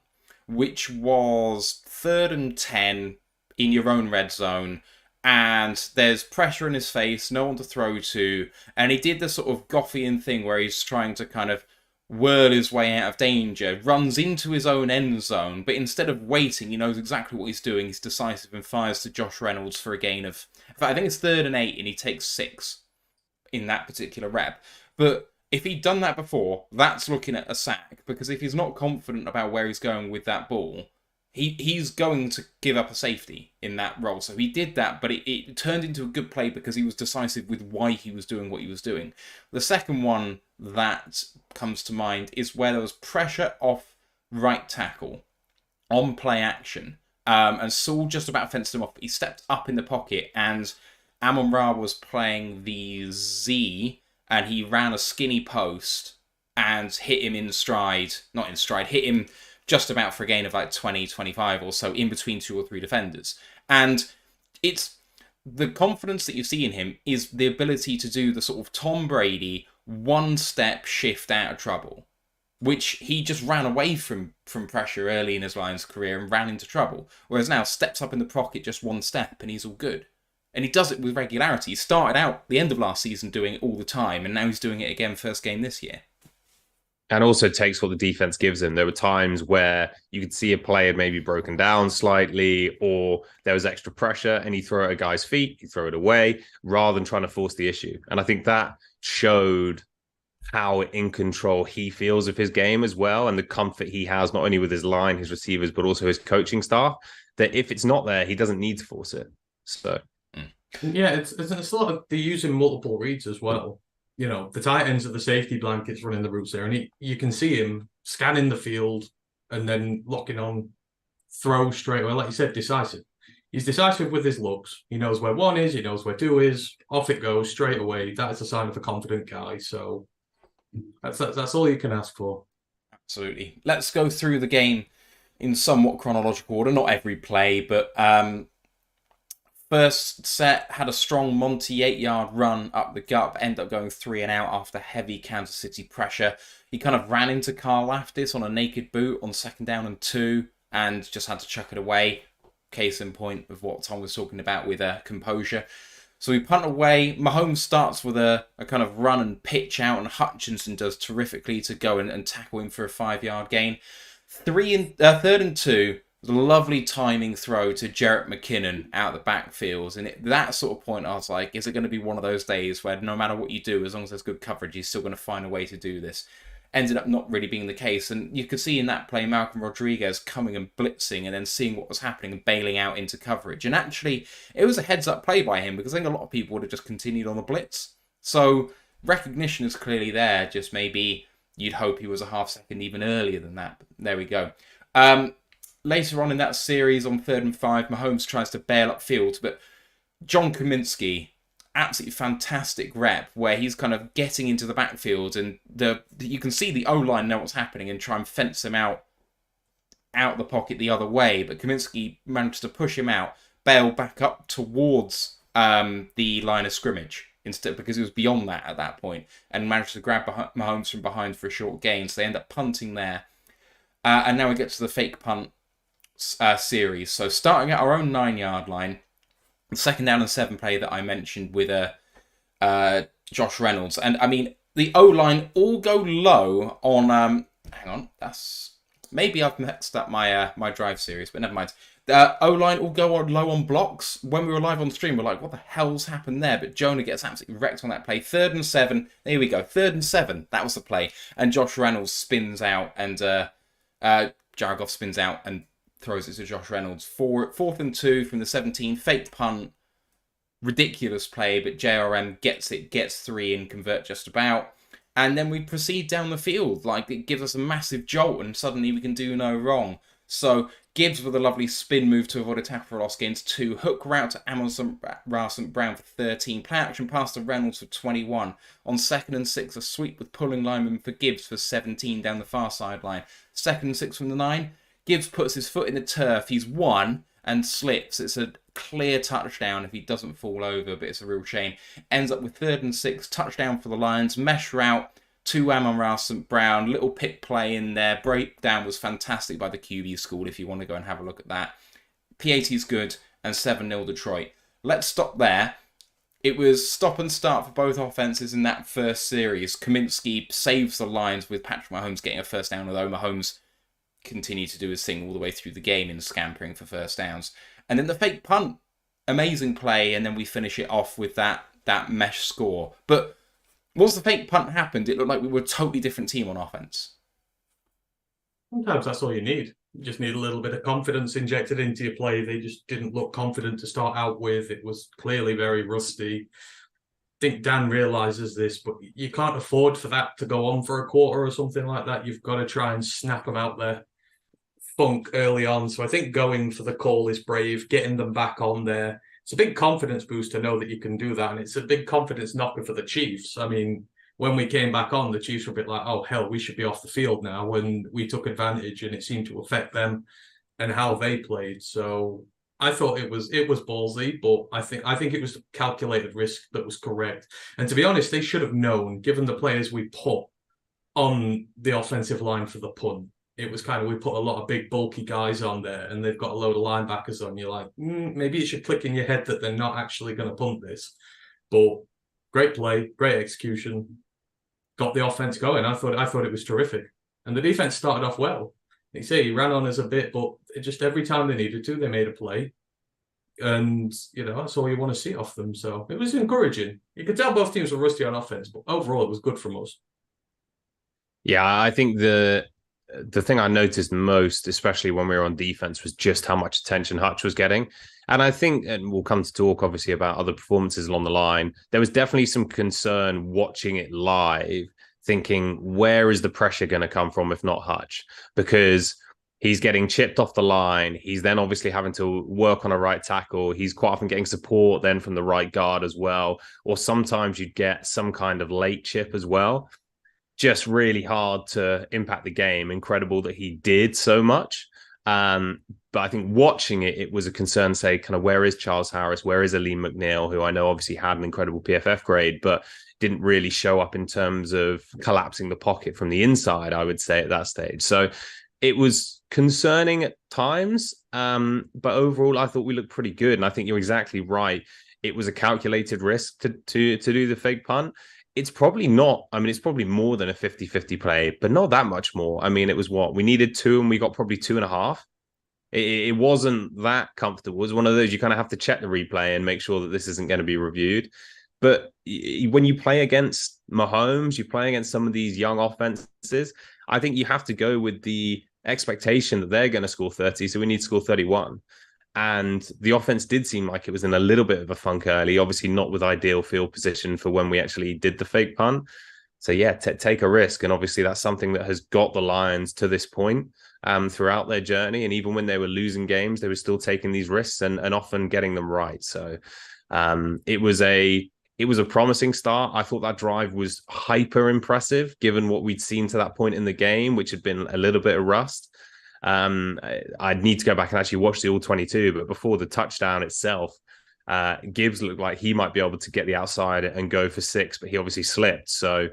which was 3rd and 10 in your own red zone. and there's pressure in his face, no one to throw to, and he did the sort of Goffian thing where he's trying to kind of whirl his way out of danger, runs into his own end zone, but instead of waiting, he knows exactly what he's doing, he's decisive and fires to Josh Reynolds for a gain of, in fact, I think it's 3rd and 8, and he takes 6 in that particular rep. But if he'd done that before, that's looking at a sack, because if he's not confident about where he's going with that ball, he's going to give up a safety in that role. So he did that, but it turned into a good play because he was decisive with why he was doing what he was doing. The second one that comes to mind is where there was pressure off right tackle on play action. And Saul just about fenced him off. He stepped up in the pocket, and Amon-Ra was playing the Z, and he ran a skinny post and hit him in stride. Not in stride, hit him just about for a gain of like 20, 25 or so in between 2 or 3 defenders. And it's the confidence that you see in him is the ability to do the sort of Tom Brady one-step shift out of trouble, which he just ran away from pressure early in his Lions career and ran into trouble. Whereas now steps up in the pocket just one step and he's all good. And he does it with regularity. He started out the end of last season doing it all the time, and now he's doing it again first game this year. And also takes what the defense gives him. There were times where you could see a play had maybe broken down slightly, or there was extra pressure, and he'd throw it at a guy's feet, he'd throw it away, rather than trying to force the issue. And I think that showed how in control he feels of his game as well, and the comfort he has, not only with his line, his receivers, but also his coaching staff, that if it's not there, he doesn't need to force it. So, yeah, it's a lot of, they're using multiple reads as well. You know, the tight ends are the safety blankets running the routes there, and you can see him scanning the field and then locking on throw straight away. Like you said, decisive. He's decisive with his looks. He knows where 1 is, he knows where 2 is. Off it goes straight away. That is a sign of a confident guy. So that's all you can ask for. Absolutely. Let's go through the game in somewhat chronological order. Not every play, but first set had a strong Monty 8-yard run up the gut, ended up going 3 and out after heavy Kansas City pressure. He kind of ran into Carl Laftis on a naked boot on 2nd down and 2 and just had to chuck it away. Case in point of what Tom was talking about with composure. So we punt away. Mahomes starts with a kind of run and pitch out, and Hutchinson does terrifically to go and tackle him for a 5-yard gain. 3rd and 2. The lovely timing throw to Jerick McKinnon out the backfield. And at that sort of point, I was like, is it going to be one of those days where no matter what you do, as long as there's good coverage, you're still going to find a way to do this? Ended up not really being the case. And you could see in that play, Malcolm Rodriguez coming and blitzing and then seeing what was happening and bailing out into coverage. And actually, it was a heads-up play by him, because I think a lot of people would have just continued on the blitz. So recognition is clearly there. Just maybe you'd hope he was a half second even earlier than that. But there we go. Later on in that series, on 3rd and 5, Mahomes tries to bail upfield, but John Kaminsky, absolutely fantastic rep, where he's kind of getting into the backfield, and you can see the O-line know what's happening and try and fence him out the pocket the other way, but Kaminsky managed to push him out, bail back up towards the line of scrimmage, instead, because he was beyond that at that point, and managed to grab Mahomes from behind for a short gain, so they end up punting there. And now we get to the fake punt series. So starting at our own 9-yard line, the 2nd down and 7 play that I mentioned with Josh Reynolds. And I mean, the O-line all go low on... hang on, that's... Maybe I've mixed up my my drive series, but never mind. The O-line all go low on blocks. When we were live on stream, we're like, what the hell's happened there? But Jonah gets absolutely wrecked on that play. 3rd and 7. There we go. 3rd and 7. That was the play. And Josh Reynolds spins out, and Jared Goff spins out and throws it to Josh Reynolds. 4th and 2 from the 17. Fake punt. Ridiculous play, but JRM gets it, gets 3 and convert just about. And then we proceed down the field. Like, it gives us a massive jolt, and suddenly we can do no wrong. So Gibbs with a lovely spin move to avoid a tackle for loss gains 2. Hook route to Amon-Ra St. Brown for 13. Play action pass to Reynolds for 21. On 2nd and 6, a sweep with pulling lineman for Gibbs for 17 down the far sideline. 2nd and 6 from the 9. Gibbs puts his foot in the turf. He's 1 and slips. It's a clear touchdown if he doesn't fall over, but it's a real shame. Ends up with 3rd and 6. Touchdown for the Lions. Mesh route to Amon-Ra St. Brown. Little pick play in there. Breakdown was fantastic by the QB school if you want to go and have a look at that. PAT's good, and 7-0 Detroit. let's stop there. It was stop and start for both offenses in that first series. Kaminsky saves the Lions with Patrick Mahomes getting a first down, although Mahomes continued to do his thing all the way through the game in scampering for first downs. And then the fake punt, amazing play, and then we finish it off with that mesh score. But once the fake punt happened, it looked like we were a totally different team on offense. Sometimes that's all you need. You just need a little bit of confidence injected into your play. They just didn't look confident to start out with. It was clearly very rusty. I think Dan realizes this, but you can't afford for that to go on for a quarter or something like that. You've got to try and snap them out their funk early on. So I think going for the call is brave, getting them back on there. It's a big confidence boost to know that you can do that. And it's a big confidence knocker for the Chiefs. I mean, when we came back on, the Chiefs were a bit like, oh, hell, we should be off the field now, when we took advantage, and it seemed to affect them and how they played. So I thought it was ballsy, but I think it was a calculated risk that was correct. And to be honest, they should have known, given the players we put on the offensive line for the punt. It was kind of, we put a lot of big, bulky guys on there, and they've got a load of linebackers on. You're like, maybe it should click in your head that they're not actually going to punt this. But great play, great execution. Got the offense going. I thought it was terrific. And the defense started off well. You say he ran on us a bit, but just every time they needed to, they made a play. And, that's all you want to see off them. So it was encouraging. You could tell both teams were rusty on offense, but overall it was good from us. Yeah, I think the thing I noticed most, especially when we were on defense, was just how much attention Hutch was getting. And I think, and we'll come to talk obviously about other performances along the line, there was definitely some concern watching it live, thinking, where is the pressure going to come from if not Hutch? Because he's getting chipped off the line. He's then obviously having to work on a right tackle. He's quite often getting support then from the right guard as well. Or sometimes you'd get some kind of late chip as well. Just really hard to impact the game. Incredible that he did so much. But I think watching it, it was a concern, say, kind of, where is Charles Harris? Where is Aleem McNeil, who I know obviously had an incredible PFF grade, but didn't really show up in terms of collapsing the pocket from the inside, I would say, at that stage. So it was concerning at times. But overall, I thought we looked pretty good. And I think you're exactly right. It was a calculated risk to do the fake punt. It's probably not, it's probably more than a 50-50 play, but not that much more. It was we needed 2 and we got probably 2.5. It wasn't that comfortable. It was one of those, you kind of have to check the replay and make sure that this isn't going to be reviewed. But when you play against Mahomes, you play against some of these young offenses, I think you have to go with the expectation that they're going to score 30, so we need to score 31. And the offense did seem like it was in a little bit of a funk early, obviously not with ideal field position for when we actually did the fake punt. So yeah, take a risk. And obviously that's something that has got the Lions to this point throughout their journey. And even when they were losing games, they were still taking these risks and often getting them right. So it was a promising start. I thought that drive was hyper impressive, given what we'd seen to that point in the game, which had been a little bit of rust. I'd need to go back and actually watch the All-22, but before the touchdown itself, Gibbs looked like he might be able to get the outside and go for 6, but he obviously slipped. So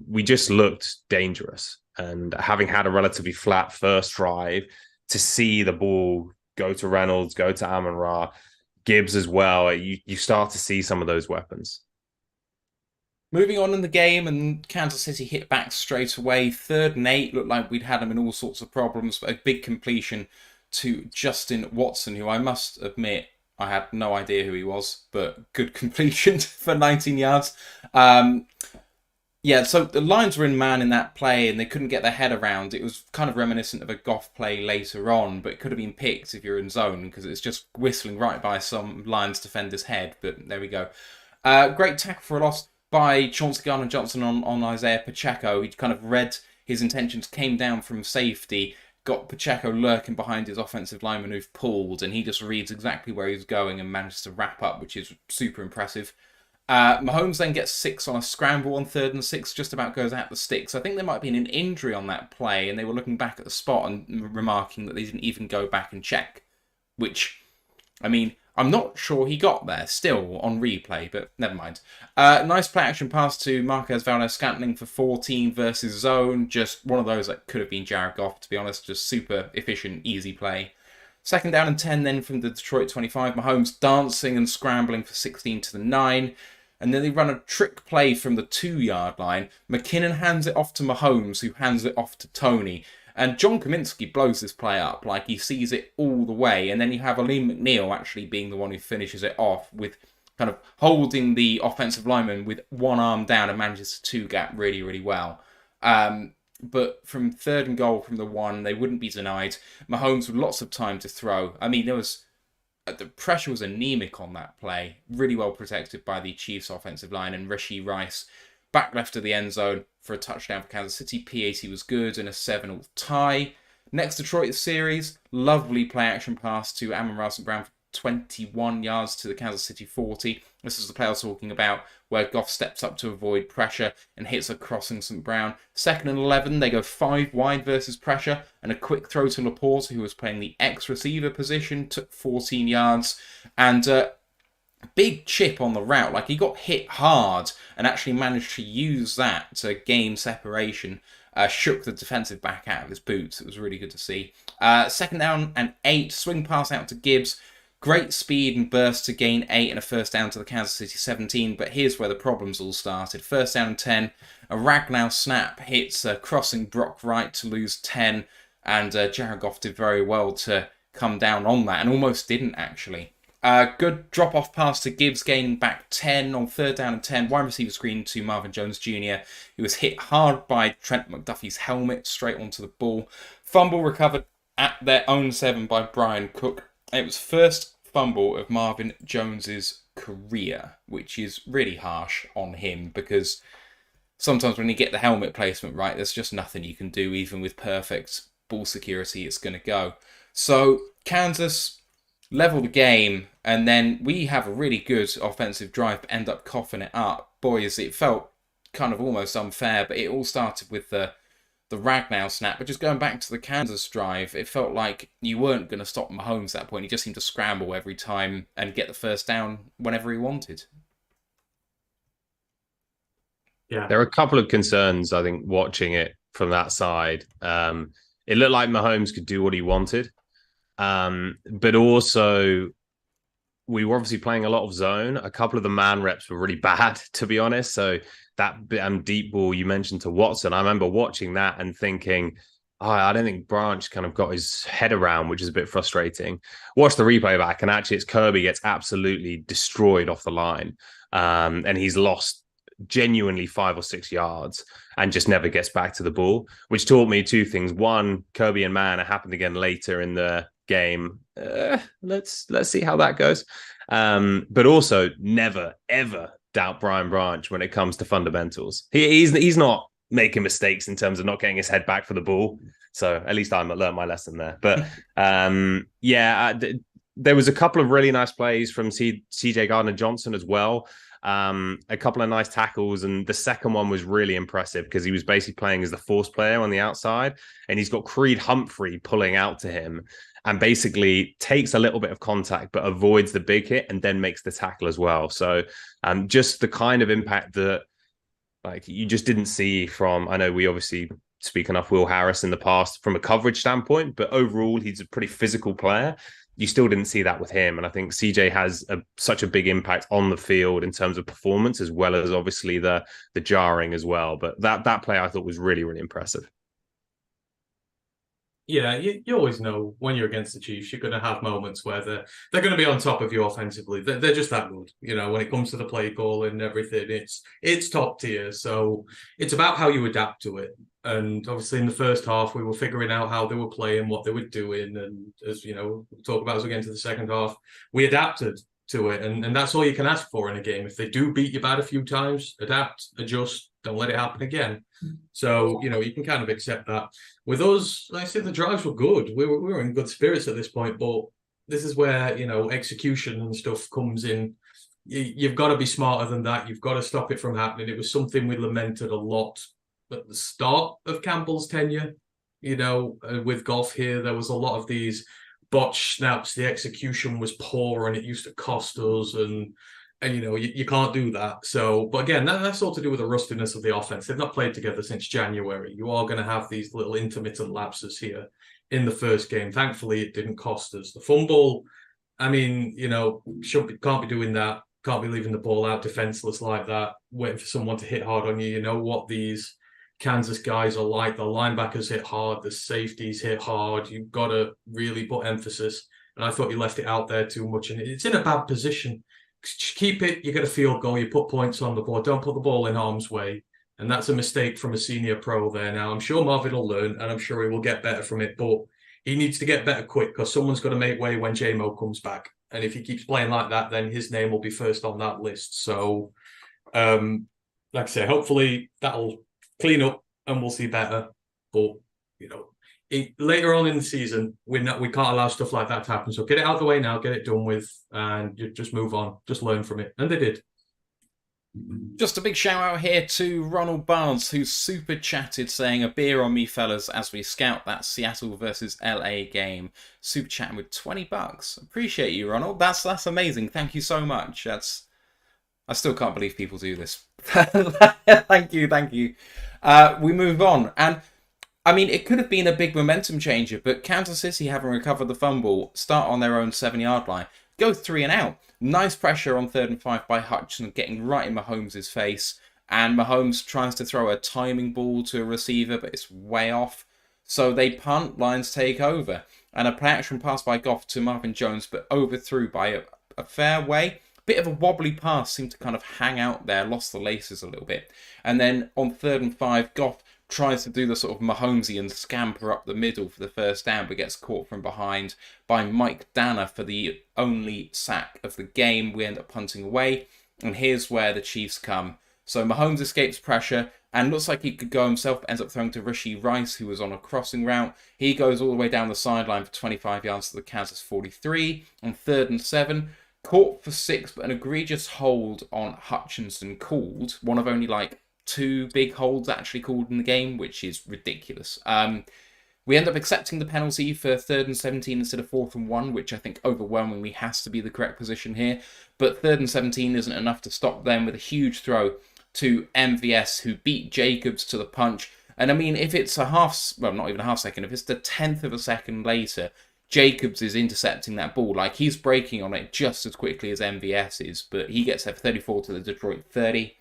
we just looked dangerous. And having had a relatively flat first drive, to see the ball go to Reynolds, go to Amon-Ra, Gibbs as well, you start to see some of those weapons. Moving on in the game, and Kansas City hit back straight away. 3rd and 8, looked like we'd had them in all sorts of problems, but a big completion to Justin Watson, who I must admit, I had no idea who he was, but good completion for 19 yards. So the Lions were in man in that play, and they couldn't get their head around. It was kind of reminiscent of a Goff play later on, but it could have been picked if you're in zone, because it's just whistling right by some Lions defender's head, but there we go. Great tackle for a loss by Chauncey Gardner-Johnson on Isaiah Pacheco. He kind of read his intentions, came down from safety, got Pacheco lurking behind his offensive lineman who've pulled, and he just reads exactly where he's going and manages to wrap up, which is super impressive. Mahomes then gets 6 on a scramble on 3rd and 6, just about goes out the sticks. I think there might have been an injury on that play, and they were looking back at the spot and remarking that they didn't even go back and check, which, I'm not sure he got there still on replay, but never mind. Nice play action pass to Marquez Valdes-Scantling for 14 versus zone. Just one of those that could have been Jared Goff, to be honest. Just super efficient, easy play. Second down and 10 then from the Detroit 25. Mahomes dancing and scrambling for 16 to the 9. And then they run a trick play from the 2-yard line. McKinnon hands it off to Mahomes, who hands it off to Tony. And John Kaminsky blows this play up, like he sees it all the way. And then you have Aleem McNeil actually being the one who finishes it off with kind of holding the offensive lineman with one arm down and manages to two-gap really, really well. But from 3rd and goal from the 1, they wouldn't be denied. Mahomes with lots of time to throw. I mean, the pressure was anemic on that play. Really well protected by the Chiefs offensive line, and Rashee Rice back left of the end zone for a touchdown for Kansas City. P80 was good and a 7-all tie. Next Detroit series, lovely play action pass to Amon-Ra St. Brown for 21 yards to the Kansas City 40. This is the play I was talking about, where Goff steps up to avoid pressure and hits a crossing St. Brown. 2nd and 11, they go 5 wide versus pressure, and a quick throw to Laporte, who was playing the X-receiver position, took 14 yards, and big chip on the route. Like, he got hit hard and actually managed to use that to gain separation. Shook the defensive back out of his boots. It was really good to see. 2nd down and 8, swing pass out to Gibbs. Great speed and burst to gain 8 and a first down to the Kansas City 17, but here's where the problems all started. 1st down and 10, a Ragnow snap hits crossing Brock Wright to lose 10, and Jared Goff did very well to come down on that, and almost didn't actually. Good drop-off pass to Gibbs, gaining back 10 on 3rd down and 10. Wide receiver screen to Marvin Jones Jr., who was hit hard by Trent McDuffie's helmet straight onto the ball. Fumble recovered at their own 7 by Brian Cook. It was first fumble of Marvin Jones's career, which is really harsh on him, because sometimes when you get the helmet placement right, there's just nothing you can do. Even with perfect ball security, it's going to go. So Kansas level the game, and then we have a really good offensive drive, but end up coughing it up. Boys, it felt kind of almost unfair, but it all started with the Ragnow snap. But just going back to the Kansas drive, it felt like you weren't going to stop Mahomes at that point. He just seemed to scramble every time and get the first down whenever he wanted. Yeah, there are a couple of concerns, I think, watching it from that side. It looked like Mahomes could do what he wanted. But also, we were obviously playing a lot of zone. A couple of the man reps were really bad, to be honest. So that deep ball you mentioned to Watson, I remember watching that and thinking, oh, I don't think Branch kind of got his head around, which is a bit frustrating. Watch the replay back, and actually it's Kirby gets absolutely destroyed off the line. And he's lost genuinely 5 or 6 yards and just never gets back to the ball, which taught me 2 things. One, Kirby and man, it happened again later in the game. Let's see how that goes. But also, never ever doubt Brian Branch when it comes to fundamentals. He's not making mistakes in terms of not getting his head back for the ball. So at least I learned my lesson there. But there was a couple of really nice plays from CJ Gardner-Johnson as well. A couple of nice tackles, and the second one was really impressive because he was basically playing as the force player on the outside, and he's got Creed Humphrey pulling out to him and basically takes a little bit of contact but avoids the big hit and then makes the tackle as well. So just the kind of impact that like you just didn't see from, I know we obviously speak enough Will Harris in the past from a coverage standpoint, but overall he's a pretty physical player. You still didn't see that with him. And I think CJ has such a big impact on the field in terms of performance, as well as obviously the jarring as well. But that play I thought was really, really impressive. Yeah, you always know when you're against the Chiefs, you're going to have moments where they're going to be on top of you offensively. They're just that good. You know, when it comes to the play call and everything, it's top tier. So it's about how you adapt to it. And obviously in the first half, we were figuring out how they were playing, what they were doing. And as you know, we'll talk about as we get into the second half, we adapted to it. And that's all you can ask for in a game. If they do beat you bad a few times, adapt, adjust, don't let it happen again. So, you know, you can kind of accept that. With us, like I said, the drives were good. We were in good spirits at this point, but this is where, you know, execution and stuff comes in. You've got to be smarter than that. You've got to stop it from happening. It was something we lamented a lot at the start of Campbell's tenure. You know, with Goff here, there was a lot of these botch snaps. The execution was poor and it used to cost us, and you know, you can't do that. So, but again, that's all to do with the rustiness of the offense. They've not played together since January. You are going to have these little intermittent lapses here. in the first game. Thankfully, it didn't cost us. The fumble, I mean, can't be doing that. Can't be leaving the ball out defenseless like that, waiting for someone to hit hard on you. You know what these Kansas guys are like. The linebackers hit hard, the safeties hit hard. You've got to really put emphasis. And I thought you left it out there too much. And it's in a bad position. Keep it, you get a field goal, you put points on the board. Don't put the ball in harm's way. And that's a mistake from a senior pro there now. I'm sure Marvin will learn, and I'm sure he will get better from it. But he needs to get better quick, because someone's got to make way when J-Mo comes back. And if he keeps playing like that, then his name will be first on that list. So, like I say, hopefully that'll clean up and we'll see better. But, later on in the season, we can't allow stuff like that to happen. So get it out of the way now, get it done with, and you just move on. Just learn from it. And they did. Just a big shout out here to Ronald Barnes, who super chatted saying, "A beer on me, fellas, as we scout that Seattle versus LA game." Super chatting with $20. Appreciate you, Ronald. That's amazing. Thank you so much. I still can't believe people do this. Thank you. We move on, and I mean, it could have been a big momentum changer, but Kansas City, having recovered the fumble, start on their own 7-yard line, go 3 and out. Nice pressure on 3rd and 5 by Hutchinson, getting right in Mahomes' face. And Mahomes tries to throw a timing ball to a receiver, but it's way off. So they punt, Lions take over. And a play action pass by Goff to Marvin Jones, but overthrew by a fair way. Bit of a wobbly pass, seemed to kind of hang out there, lost the laces a little bit. And then on 3rd and 5, Goff tries to do the sort of Mahomesian scamper up the middle for the first down, but gets caught from behind by Mike Danner for the only sack of the game. We end up punting away, and here's where the Chiefs come. So Mahomes escapes pressure and looks like he could go himself, ends up throwing to Rashee Rice, who was on a crossing route. He goes all the way down the sideline for 25 yards to the Kansas 43 on 3rd and 7. Caught for 6, but an egregious hold on Hutchinson called. One of only 2 big holds actually called in the game, which is ridiculous. We end up accepting the penalty for 3rd and 17 instead of 4th and 1, which I think overwhelmingly has to be the correct position here. But 3rd and 17 isn't enough to stop them with a huge throw to MVS, who beat Jacobs to the punch. And I mean, if it's not even a half second, if it's the 10th of a second later, Jacobs is intercepting that ball. He's breaking on it just as quickly as MVS is, but he gets there for 34 to the Detroit 30.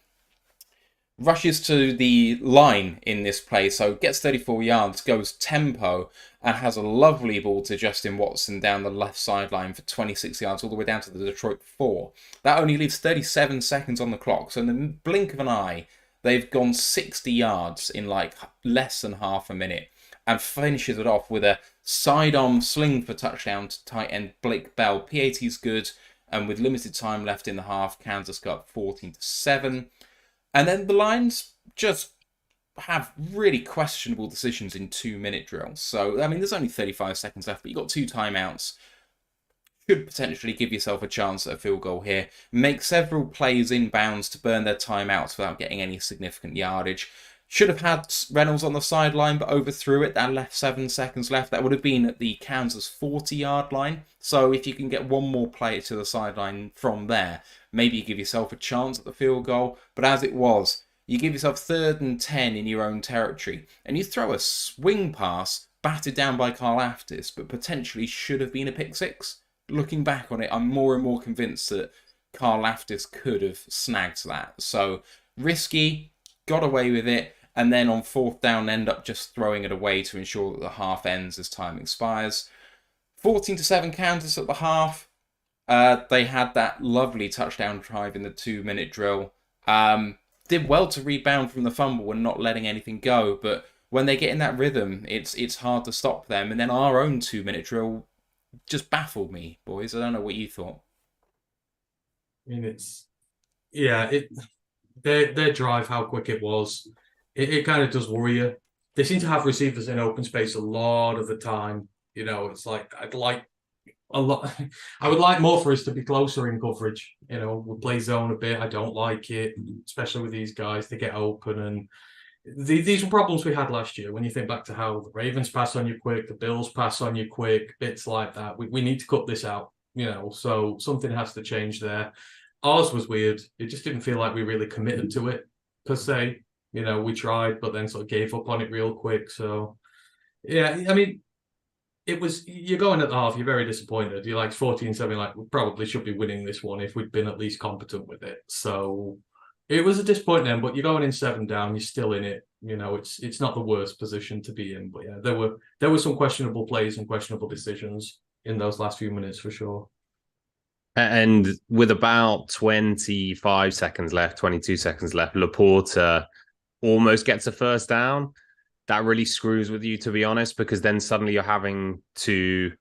Rushes to the line in this play, so gets 34 yards, goes tempo, and has a lovely ball to Justin Watson down the left sideline for 26 yards, all the way down to the Detroit 4. That only leaves 37 seconds on the clock, so in the blink of an eye, they've gone 60 yards in less than half a minute, and finishes it off with a side-arm sling for touchdown to tight end Blake Bell. PAT's good, and with limited time left in the half, Kansas got 14-7. And then the Lions just have really questionable decisions in 2-minute drills. So, I mean, there's only 35 seconds left, but you've got 2 timeouts. Should potentially give yourself a chance at a field goal here. Make several plays inbounds to burn their timeouts without getting any significant yardage. Should have had Reynolds on the sideline, but overthrew it. That left 7 seconds left. That would have been at the Kansas 40-yard line. So if you can get one more play to the sideline from there, maybe you give yourself a chance at the field goal. But as it was, you give yourself 3rd and 10 in your own territory, and you throw a swing pass batted down by Karl Aftis, but potentially should have been a pick 6. Looking back on it, I'm more and more convinced that Karl Aftis could have snagged that. So risky, got away with it, and then on 4th down end up just throwing it away to ensure that the half ends as time expires. 14-7 Kansas at the half. They had that lovely touchdown drive in the 2-minute drill. Did well to rebound from the fumble and not letting anything go, but when they get in that rhythm, it's hard to stop them. And then our own 2-minute drill just baffled me, boys. I don't know what you thought. I mean, their drive, how quick it was, it kind of does worry you. They seem to have receivers in open space a lot of the time. It's I would like more for us to be closer in coverage. We play zone a bit. I don't like it, especially with these guys. They get open, and these were problems we had last year. When you think back to how the Ravens pass on you quick, the Bills pass on you quick, bits like that. We need to cut this out. So something has to change there. Ours was weird. It just didn't feel like we really committed to it per se. We tried, but then sort of gave up on it real quick. So, yeah, I mean, it was, you're going at the half, you're very disappointed. You're like 14-7, like, we probably should be winning this one if we'd been at least competent with it. So it was a disappointing end, but you're going in 7 down, you're still in it. You know, it's not the worst position to be in. But yeah, there were some questionable plays and questionable decisions in those last few minutes for sure. And with about 25 seconds left, 22 seconds left, Laporta almost gets a first down. That really screws with you, to be honest, because then suddenly you're having to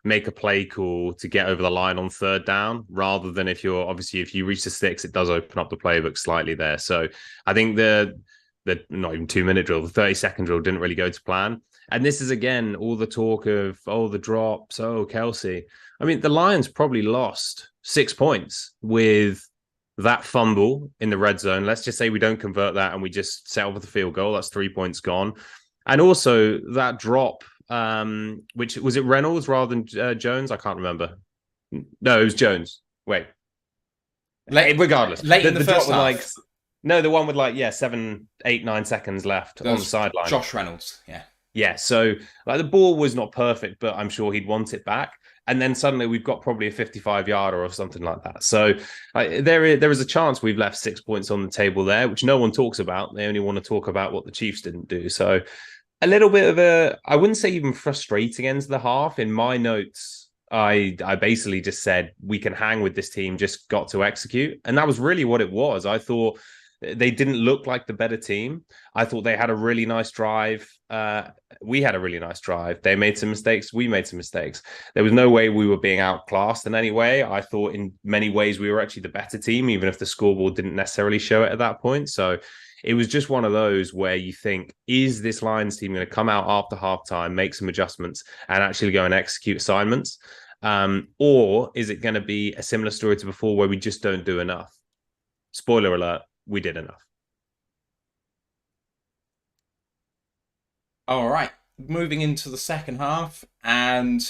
make a play call to get over the line on 3rd down, rather than if you reach the sticks, it does open up the playbook slightly there. So I think the not even 2-minute drill, the 30-second drill didn't really go to plan. And this is, again, all the talk of, the drops, Kelsey. I mean, the Lions probably lost 6 points with that fumble in the red zone. Let's just say we don't convert that and we just settle for the field goal. That's 3 points gone. And also that drop, which was it Reynolds rather than Jones? I can't remember. No, it was Jones. Wait. Regardless. Late in the first drop half. The one with 7, 8, 9 seconds left on the sideline. Josh Reynolds, yeah. Yeah, so the ball was not perfect, but I'm sure he'd want it back. And then suddenly we've got probably a 55-yarder or something like that. So there is a chance we've left 6 points on the table there, which no one talks about. They only want to talk about what the Chiefs didn't do. So a little bit of I wouldn't say even frustrating end to the half. In my notes, I basically just said, we can hang with this team, just got to execute. And that was really what it was. I thought they didn't look like the better team. I thought they had a really nice drive. We had a really nice drive. They made some mistakes. We made some mistakes. There was no way we were being outclassed in any way. I thought in many ways we were actually the better team, even if the scoreboard didn't necessarily show it at that point. So it was just one of those where you think, is this Lions team going to come out after halftime, make some adjustments, and actually go and execute assignments? Or is it going to be a similar story to before where we just don't do enough? Spoiler alert, we did enough. All right, moving into the second half, and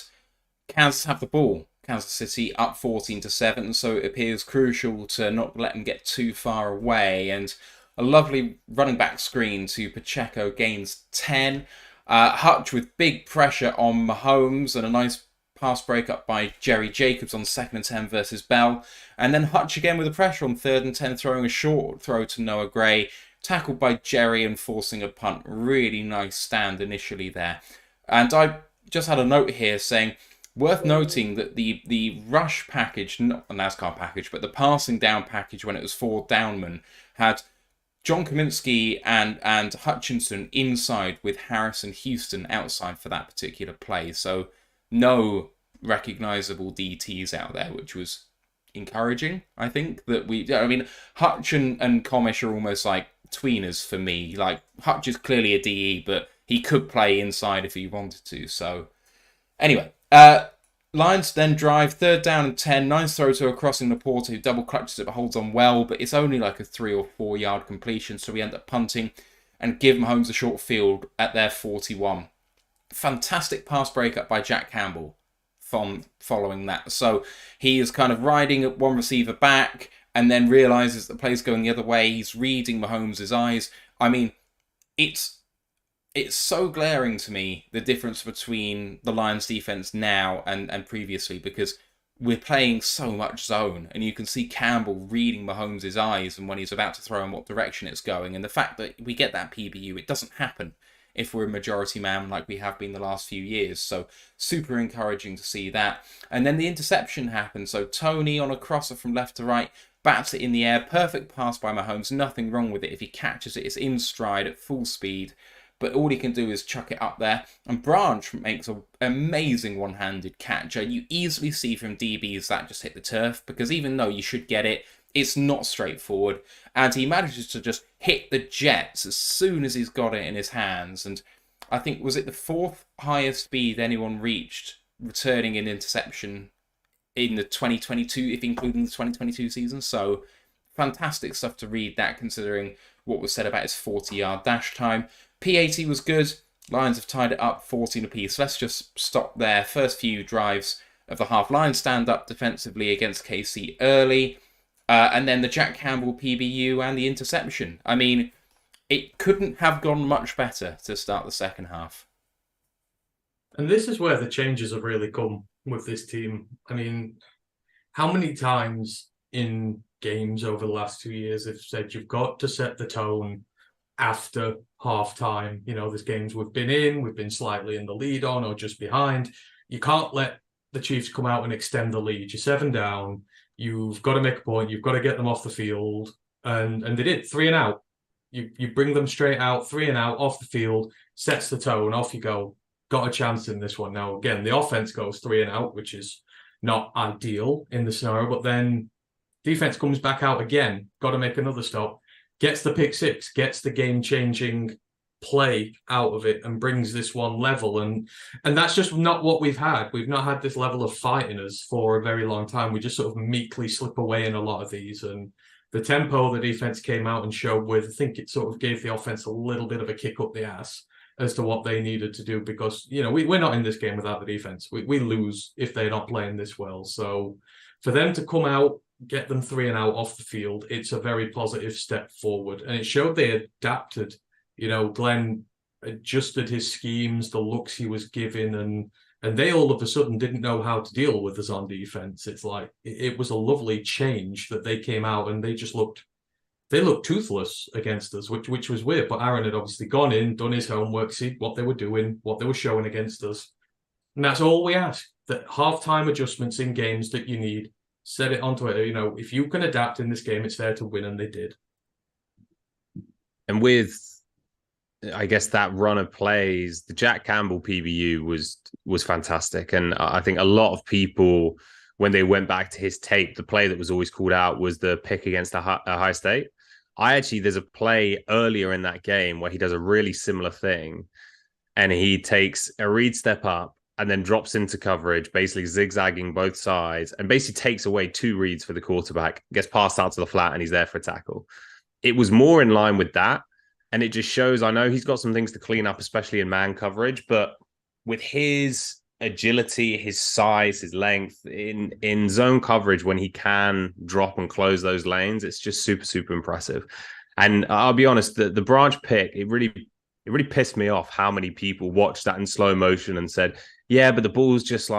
Kansas have the ball. Kansas City up 14-7, so it appears crucial to not let them get too far away. And a lovely running back screen to Pacheco gains 10. Hutch with big pressure on Mahomes and a nice pass break up by Jerry Jacobs on 2nd and 10 versus Bell. And then Hutch again with the pressure on 3rd and 10, throwing a short throw to Noah Gray. Tackled by Jerry and forcing a punt. Really nice stand initially there. And I just had a note here saying, worth noting that the rush package, not the NASCAR package, but the passing down package when it was 4 downman, had John Kaminsky and Hutchinson inside with Harris and Houston outside for that particular play. So no recognizable DTs out there, which was encouraging. I think that Hutch and Comish are almost like tweeners for me. Like, Hutch is clearly a DE, but he could play inside if he wanted to. So anyway, Lions then drive 3rd down and 10. Nice throw to a crossing Laporta, who double clutches it but holds on well, but it's only like a 3 or 4 yard completion, so we end up punting and give Mahomes a short field at their 41. Fantastic pass breakup by Jack Campbell from following that. So he is kind of riding at one receiver back and then realizes the play's going the other way. He's reading Mahomes' eyes. I mean, it's so glaring to me, the difference between the Lions defense now and previously, because we're playing so much zone, and you can see Campbell reading Mahomes' eyes and when he's about to throw in what direction it's going. And the fact that we get that PBU, it doesn't happen if we're a majority man like we have been the last few years. So super encouraging to see that. And then the interception happens. So Tony on a crosser from left to right, bats it in the air. Perfect pass by Mahomes. Nothing wrong with it. If he catches it, it's in stride at full speed. But all he can do is chuck it up there. And Branch makes an amazing one-handed catch. You easily see from DBs that just hit the turf, because even though you should get it, it's not straightforward. And he manages to just hit the jets as soon as he's got it in his hands. And I think, was it the 4th highest speed anyone reached returning an interception in the 2022, if including the 2022 season? So fantastic stuff to read that, considering what was said about his 40-yard dash time. P80 was good. Lions have tied it up 14 apiece. Let's just stop there. First few drives of the half. Lions stand up defensively against KC early. And then the Jack Campbell PBU and the interception. I mean, it couldn't have gone much better to start the second half. And this is where the changes have really come with this team. I mean, how many times in games over the last 2 years have said you've got to set the tone after halftime? You know, there's games we've been slightly in the lead on or just behind. You can't let the Chiefs come out and extend the lead. You're 7 down. You've got to make a point. You've got to get them off the field. And they did 3 and out. You bring them straight out, 3 and out off the field, sets the tone, off you go. Got a chance in this one. Now, again, the offense goes 3 and out, which is not ideal in the scenario, but then defense comes back out again, got to make another stop, gets the pick six, gets the game-changing play out of it, and brings this one level. And that's just not what we've had. We've not had this level of fight in us for a very long time. We just sort of meekly slip away in a lot of these. And the tempo the defense came out and showed with, I think it sort of gave the offense a little bit of a kick up the ass as to what they needed to do, because, you know, we're not in this game without the defense. We lose if they're not playing this well. So for them to come out, get them 3 and out off the field, it's a very positive step forward. And it showed they adapted. You know, Glenn adjusted his schemes, the looks he was given, and they all of a sudden didn't know how to deal with us on defense. It's like, it was a lovely change that they came out and they just looked toothless against us, which was weird. But Aaron had obviously gone in, done his homework, see what they were doing, what they were showing against us. And that's all we ask, that halftime adjustments in games that you need, set it onto it. You know, if you can adapt in this game, it's there to win, and they did. And with, I guess, that run of plays, the Jack Campbell PBU was fantastic. And I think a lot of people, when they went back to his tape, the play that was always called out was the pick against Ohio State. There's a play earlier in that game where he does a really similar thing, and he takes a read step up and then drops into coverage, basically zigzagging both sides, and basically takes away 2 reads for the quarterback, gets passed out to the flat, and he's there for a tackle. It was more in line with that, and it just shows, I know he's got some things to clean up, especially in man coverage, but with his agility, his size, his length in zone coverage, when he can drop and close those lanes, it's just super, super impressive. And I'll be honest, the branch pick, it really pissed me off how many people watched that in slow motion and said, yeah, but the ball's just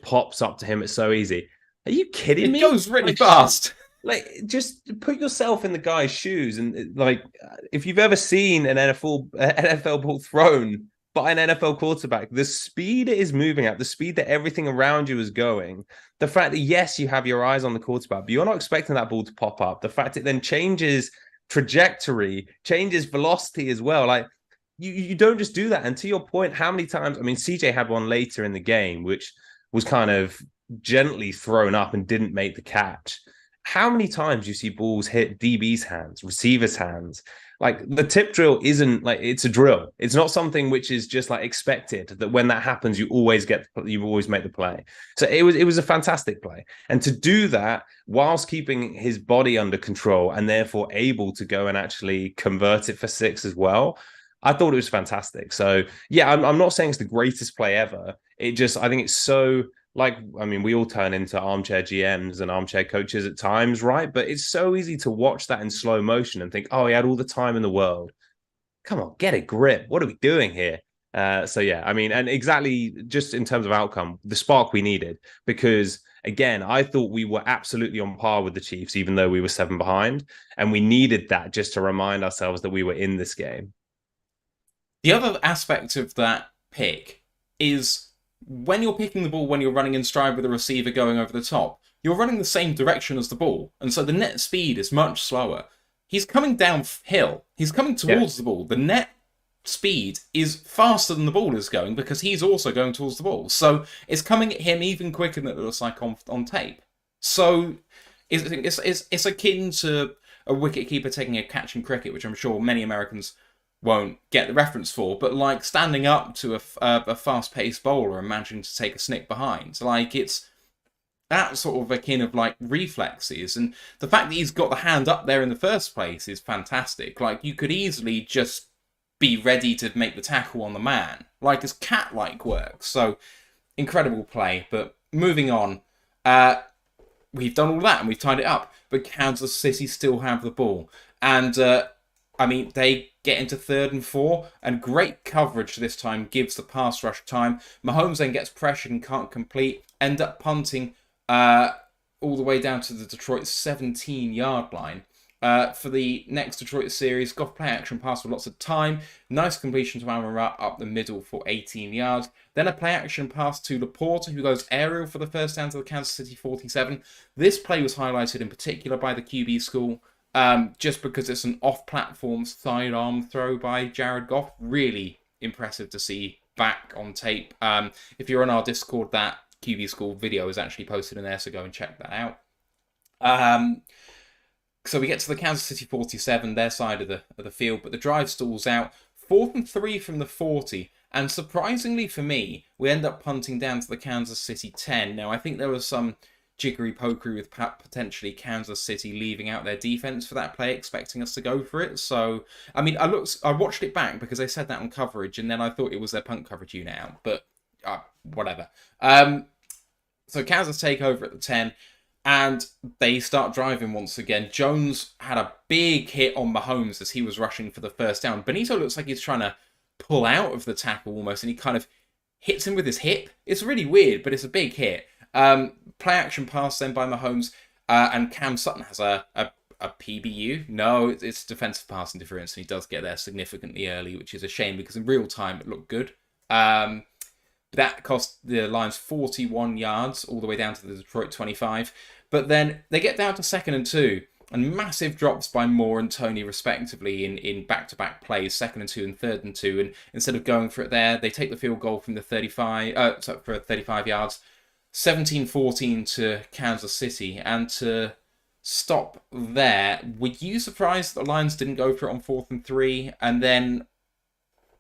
pops up to him. It's so easy. Are you kidding me? It goes really fast. Like, just put yourself in the guy's shoes. And like, if you've ever seen an NFL ball thrown by an NFL quarterback, the speed it is moving at, the speed that everything around you is going, the fact that, yes, you have your eyes on the quarterback, but you're not expecting that ball to pop up, the fact it then changes trajectory, changes velocity as well. Like, you don't just do that. And to your point, how many times, I mean, CJ had one later in the game, which was kind of gently thrown up and didn't make the catch. How many times you see balls hit DB's hands, receivers' hands? Like, the tip drill isn't like, it's a drill. It's not something which is just like expected, that when that happens, you always make the play. So it was a fantastic play. And to do that whilst keeping his body under control and therefore able to go and actually convert it for 6 as well, I thought it was fantastic. So yeah, I'm not saying it's the greatest play ever. I think it's so, like, I mean, we all turn into armchair GMs and armchair coaches at times, right? But it's so easy to watch that in slow motion and think, oh, he had all the time in the world. Come on, get a grip. What are we doing here? So yeah, I mean, and exactly, just in terms of outcome, the spark we needed, because again, I thought we were absolutely on par with the Chiefs, even though we were 7 behind, and we needed that just to remind ourselves that we were in this game. The other aspect of that pick is when you're picking the ball, when you're running in stride with the receiver going over the top, you're running the same direction as the ball. And so the net speed is much slower. He's coming downhill. He's coming towards the ball. The net speed is faster than the ball is going because he's also going towards the ball. So it's coming at him even quicker than it looks like on tape. So it's akin to a wicketkeeper taking a catch in cricket, which I'm sure many Americans won't get the reference for, but like standing up to a fast-paced bowler and managing to take a snick behind. Like, it's that sort of akin of like reflexes, and the fact that he's got the hand up there in the first place is fantastic. Like, you could easily just be ready to make the tackle on the man. Like, it's cat-like work. So, incredible play. But moving on, we've done all that and we've tied it up, but Kansas City still have the ball. And, I mean, they get into 3rd and 4, and great coverage this time gives the pass rush time. Mahomes then gets pressured and can't complete, end up punting all the way down to the Detroit 17-yard line. For the next Detroit series, Goff play action pass with lots of time. Nice completion to Amon-Ra up the middle for 18 yards. Then a play action pass to Laporta, who goes aerial for the first down to the Kansas City 47. This play was highlighted in particular by the QB school, just because it's an off-platform sidearm throw by Jared Goff. Really impressive to see back on tape. If you're on our Discord, that QB school video is actually posted in there, so go and check that out. So we get to the Kansas City 47, their side of the field, but the drive stalls out. 4th and 3 from the 40, and surprisingly for me, we end up punting down to the Kansas City 10. Now, I think there was some jiggery-pokery with potentially Kansas City leaving out their defense for that play, expecting us to go for it. So, I mean, I watched it back because they said that on coverage, and then I thought it was their punt coverage unit out, but whatever. So Kansas take over at the 10. And they start driving once again. Jones had a big hit on Mahomes as he was rushing for the first down. Benito looks like he's trying to pull out of the tackle almost, and he kind of hits him with his hip. It's really weird, but it's a big hit. Play action pass then by Mahomes, and Cam Sutton has a PBU. No, it's defensive pass interference, and he does get there significantly early, which is a shame because in real time it looked good. That cost the Lions 41 yards all the way down to the Detroit 25. But then they get down to 2nd and 2, and massive drops by Moore and Tony respectively in back-to-back plays, 2nd and 2 and 3rd and 2. And instead of going for it there, they take the field goal from the 35 for 35 yards, 17-14 to Kansas City. And to stop there, were you surprised that the Lions didn't go for it on 4th and 3? And then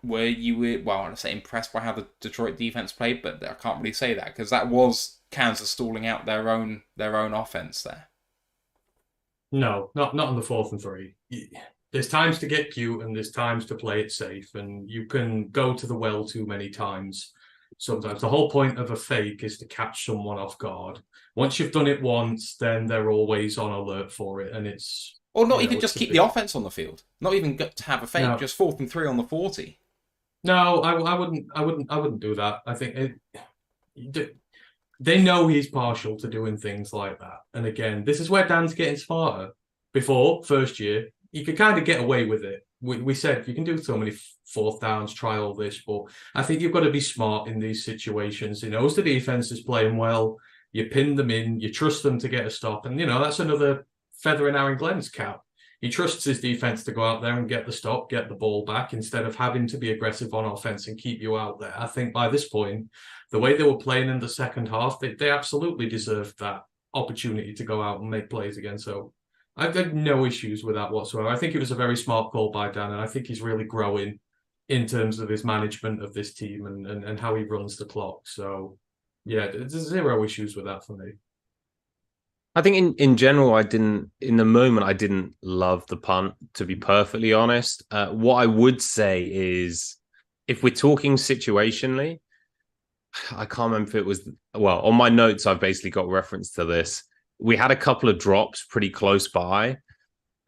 were you, well, I want to say impressed by how the Detroit defense played, but I can't really say that because that was Kansas stalling out their own offense there. No, not on the 4th and 3. There's times to get cute and there's times to play it safe, and you can go to the well too many times. Sometimes the whole point of a fake is to catch someone off guard. Once you've done it once, then they're always on alert for it, and it's or not even just keep the offense on the field. Not even to have a fake. No. Just 4th and 3 on the 40. No, I wouldn't do that. I think they know he's partial to doing things like that. And again, this is where Dan's getting smarter. Before, first year, you could kind of get away with it. We said you can do so many 4th downs, try all this, but I think you've got to be smart in these situations. He knows the defense is playing well. You pin them in, you trust them to get a stop. And, that's another feather in Aaron Glenn's cap. He trusts his defense to go out there and get the stop, get the ball back, instead of having to be aggressive on offense and keep you out there. I think by this point, the way they were playing in the second half, they absolutely deserved that opportunity to go out and make plays again. So I've had no issues with that whatsoever. I think it was a very smart call by Dan, and I think he's really growing in terms of his management of this team and how he runs the clock. So, yeah, there's zero issues with that for me. I think in general, in the moment, I didn't love the punt, to be perfectly honest. What I would say is, if we're talking situationally, I can't remember if it was, well, on my notes, I've basically got reference to this. We had a couple of drops pretty close by,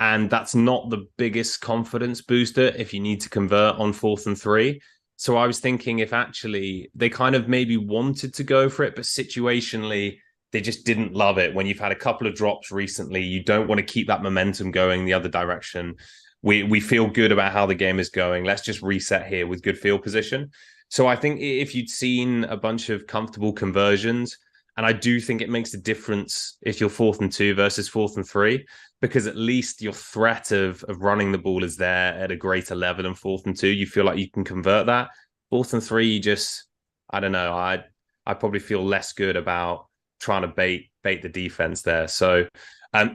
and that's not the biggest confidence booster if you need to convert on 4th and 3. So I was thinking if actually they kind of maybe wanted to go for it, but situationally, they just didn't love it. When you've had a couple of drops recently, you don't want to keep that momentum going the other direction. We feel good about how the game is going. Let's just reset here with good field position. So I think if you'd seen a bunch of comfortable conversions, and I do think it makes a difference if you're 4th and 2 versus 4th and 3, because at least your threat of running the ball is there at a greater level than 4th and 2. You feel like you can convert that. 4th and 3, you just, I don't know. I probably feel less good about trying to bait the defense there. So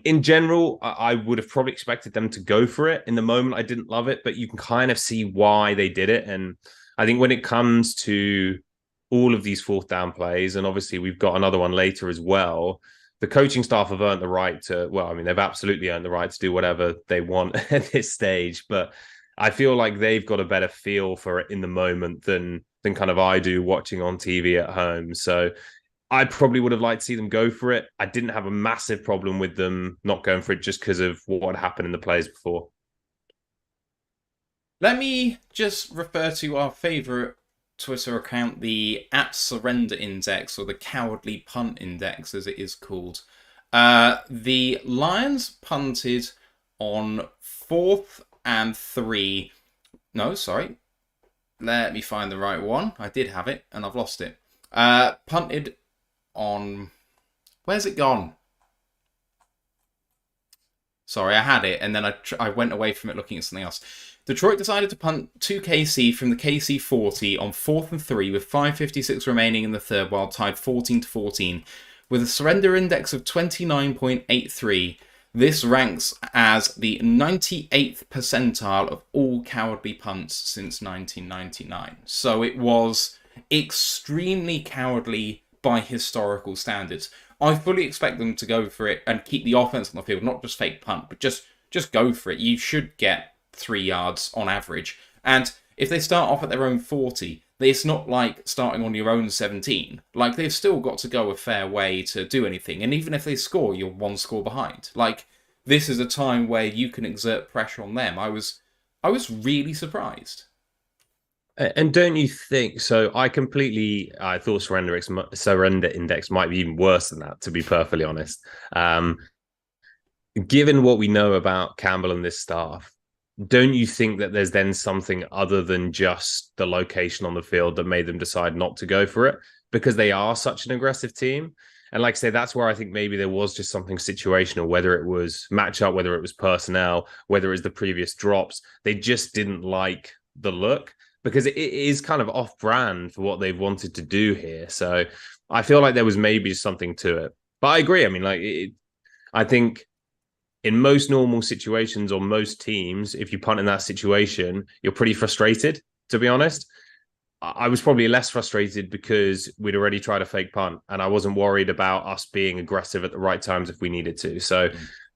in general, I would have probably expected them to go for it. In the moment, I didn't love it, but you can kind of see why they did it. And I think when it comes to all of these 4th down plays, and obviously we've got another one later as well, the coaching staff have earned the right to, well, I mean, they've absolutely earned the right to do whatever they want at this stage. But I feel like they've got a better feel for it in the moment than kind of I do watching on TV at home. So I probably would have liked to see them go for it. I didn't have a massive problem with them not going for it just because of what had happened in the plays before. Let me just refer to our favourite Twitter account, the @surrender index, or the cowardly punt index, as it is called. The Lions punted on 4th and 3. No, sorry. Let me find the right one. I did have it, and I've lost it. Punted on... Where's it gone? Sorry, I had it, and then I went away from it looking at something else. Detroit decided to punt to KC from the KC 40 on 4th and 3 with 5:56 remaining in the third, while tied 14-14. With a surrender index of 29.83, this ranks as the 98th percentile of all cowardly punts since 1999. So it was extremely cowardly by historical standards. I fully expect them to go for it and keep the offense on the field, not just fake punt, but just go for it. You should get 3 yards on average. And if they start off at their own 40, it's not like starting on your own 17. Like, they've still got to go a fair way to do anything. And even if they score, you're 1 score behind. Like, this is a time where you can exert pressure on them. I was really surprised. And don't you think so? I thought surrender index might be even worse than that, to be perfectly honest. Given what we know about Campbell and this staff, don't you think that there's then something other than just the location on the field that made them decide not to go for it? Because they are such an aggressive team. And like I say, that's where I think maybe there was just something situational, whether it was matchup, whether it was personnel, whether it was the previous drops. They just didn't like the look, because it is kind of off-brand for what they've wanted to do here. So I feel like there was maybe something to it. But I agree. I mean, I think in most normal situations or most teams, if you punt in that situation, you're pretty frustrated, to be honest. I was probably less frustrated because we'd already tried a fake punt and I wasn't worried about us being aggressive at the right times if we needed to. So,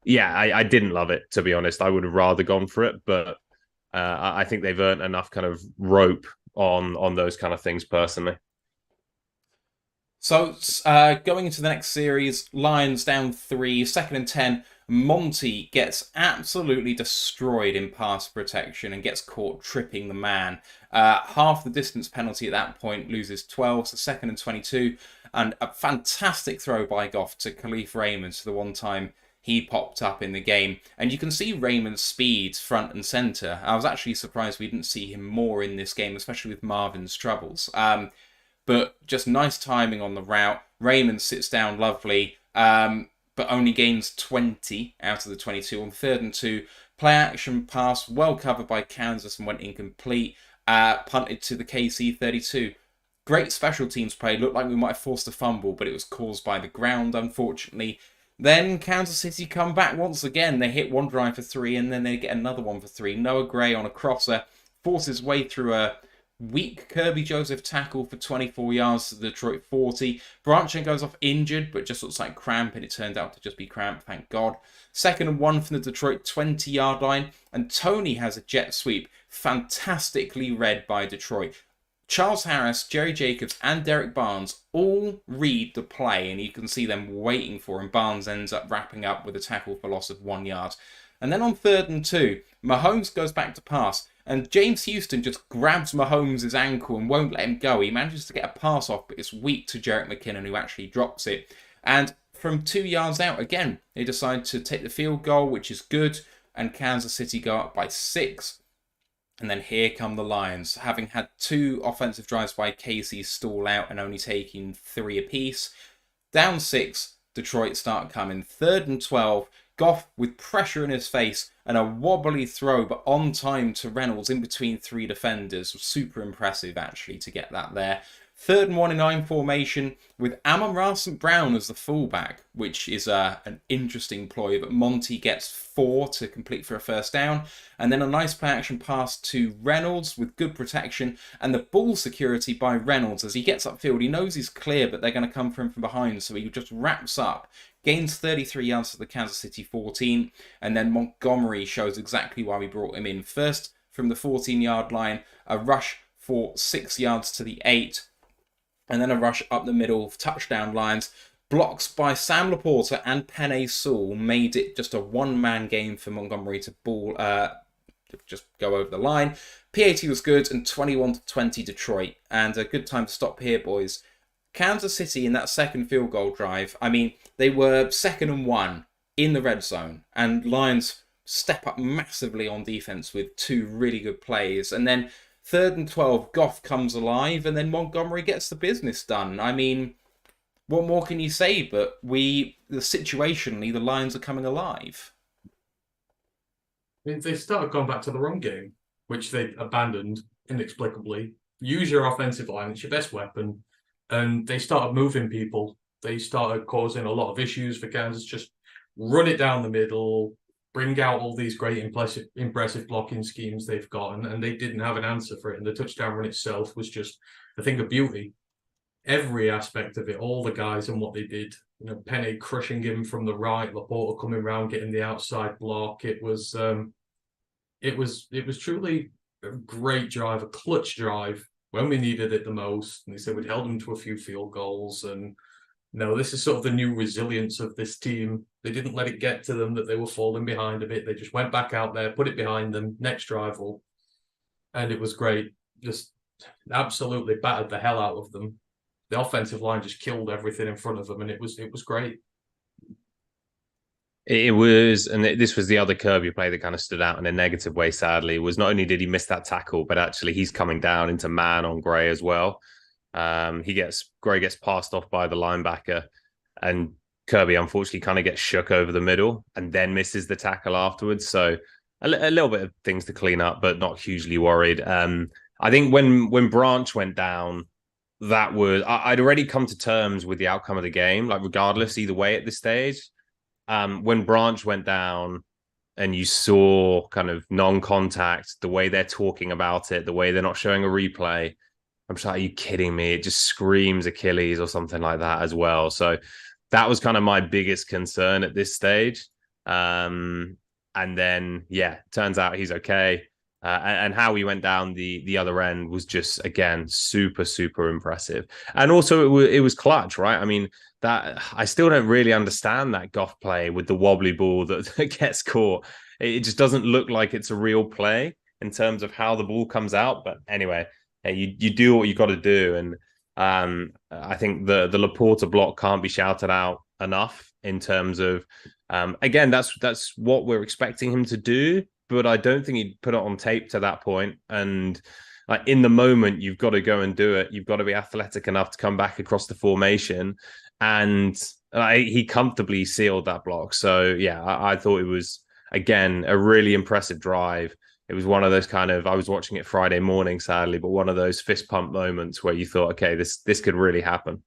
yeah, I didn't love it, to be honest. I would have rather gone for it, but I think they've earned enough kind of rope on those kind of things personally. So, going into the next series, Lions down 3, 2nd and 10. Monty gets absolutely destroyed in pass protection and gets caught tripping the man. Half the distance penalty at that point, loses 12, so 2nd and 22. And a fantastic throw by Goff to Khalif Raymond to the one time he popped up in the game. And you can see Raymond's speed front and centre. I was actually surprised we didn't see him more in this game, especially with Marvin's troubles. But just nice timing on the route. Raymond sits down lovely, but only gains 20 out of the 22 on 3rd and 2. Play action pass, well covered by Kansas and went incomplete. Punted to the KC 32. Great special teams play. Looked like we might have forced a fumble, but it was caused by the ground, unfortunately. Then Kansas City come back once again. They hit one drive for 3, and then they get another one for 3. Noah Gray on a crosser forces his way through a weak Kirby Joseph tackle for 24 yards to the Detroit 40. Branchen goes off injured, but just looks like cramp, and it turned out to just be cramp, thank God. 2nd and 1 from the Detroit 20-yard line, and Tony has a jet sweep, fantastically read by Detroit. Charles Harris, Jerry Jacobs, and Derek Barnes all read the play, and you can see them waiting for him. Barnes ends up wrapping up with a tackle for loss of 1 yard. And then on 3rd and 2, Mahomes goes back to pass, and James Houston just grabs Mahomes' ankle and won't let him go. He manages to get a pass off, but it's weak to Jerick McKinnon, who actually drops it. And from 2 yards out, again, they decide to take the field goal, which is good, and Kansas City go up by 6. And then here come the Lions, having had 2 offensive drives by KC stall out and only taking 3 apiece. Down 6, Detroit start coming. 3rd and 12, Goff with pressure in his face and a wobbly throw, but on time to Reynolds in between 3 defenders. Super impressive, actually, to get that there. 3rd and 1 in 9 formation with Amon-Ra St. Brown as the fullback, which is an interesting ploy, but Monty gets 4 to complete for a first down. And then a nice play action pass to Reynolds with good protection and the ball security by Reynolds. As he gets upfield, he knows he's clear, but they're going to come for him from behind, so he just wraps up. Gains 33 yards to the Kansas City 14, and then Montgomery shows exactly why we brought him in. First, from the 14-yard line, a rush for 6 yards to the 8, and then a rush up the middle, touchdown Lions. Blocks by Sam Laporta and Penei Sewell made it just a one-man game for Montgomery to just go over the line. P80 was good, and 21-20 Detroit. And a good time to stop here, boys. Kansas City in that second field goal drive, I mean, they were 2nd and 1 in the red zone, and Lions step up massively on defense with 2 really good plays. And then 3rd and 12, Goff comes alive, and then Montgomery gets the business done. I mean, what more can you say? But situationally, the Lions are coming alive. They started going back to the run game, which they abandoned inexplicably. Use your offensive line; it's your best weapon. And they started moving people. They started causing a lot of issues for Kansas. Just run it down the middle, bring out all these great impressive blocking schemes they've got, and they didn't have an answer for it. And the touchdown run itself was just a thing of beauty. Every aspect of it, all the guys and what they did. You know, Penny crushing him from the right, Laporta coming around, getting the outside block. It was truly a great drive, a clutch drive when we needed it the most. And they said we'd held them to a few field goals. And no, this is sort of the new resilience of this team. They didn't let it get to them that they were falling behind a bit. They just went back out there, put it behind them, next drive, and it was great. Just absolutely battered the hell out of them. The offensive line just killed everything in front of them, and it was great. It was, and this was the other Kirby play that kind of stood out in a negative way, sadly, was not only did he miss that tackle, but actually he's coming down into man on Gray as well. Gray gets passed off by the linebacker, and Kirby unfortunately kind of gets shook over the middle and then misses the tackle afterwards. So a little bit of things to clean up, but not hugely worried. I think when Branch went down, I'd already come to terms with the outcome of the game, like regardless either way at this stage. When Branch went down and you saw kind of non-contact, the way they're talking about it, the way they're not showing a replay, I'm just like, are you kidding me? It just screams Achilles or something like that as well. So that was kind of my biggest concern at this stage. And then, turns out he's okay. And how he went down the other end was just, again, super, super impressive. And also it was clutch, right? I mean, that I still don't really understand that Goff play with the wobbly ball that gets caught. It just doesn't look like it's a real play in terms of how the ball comes out. But anyway, you do what you got to do. And I think the Laporta block can't be shouted out enough in terms of, again, that's what we're expecting him to do. But I don't think he'd put it on tape to that point. And like in the moment, you've got to go and do it. You've got to be athletic enough to come back across the formation. And he comfortably sealed that block. So, I thought it was, again, a really impressive drive. It was one of those kind of, I was watching it Friday morning, sadly, but one of those fist pump moments where you thought, okay, this could really happen.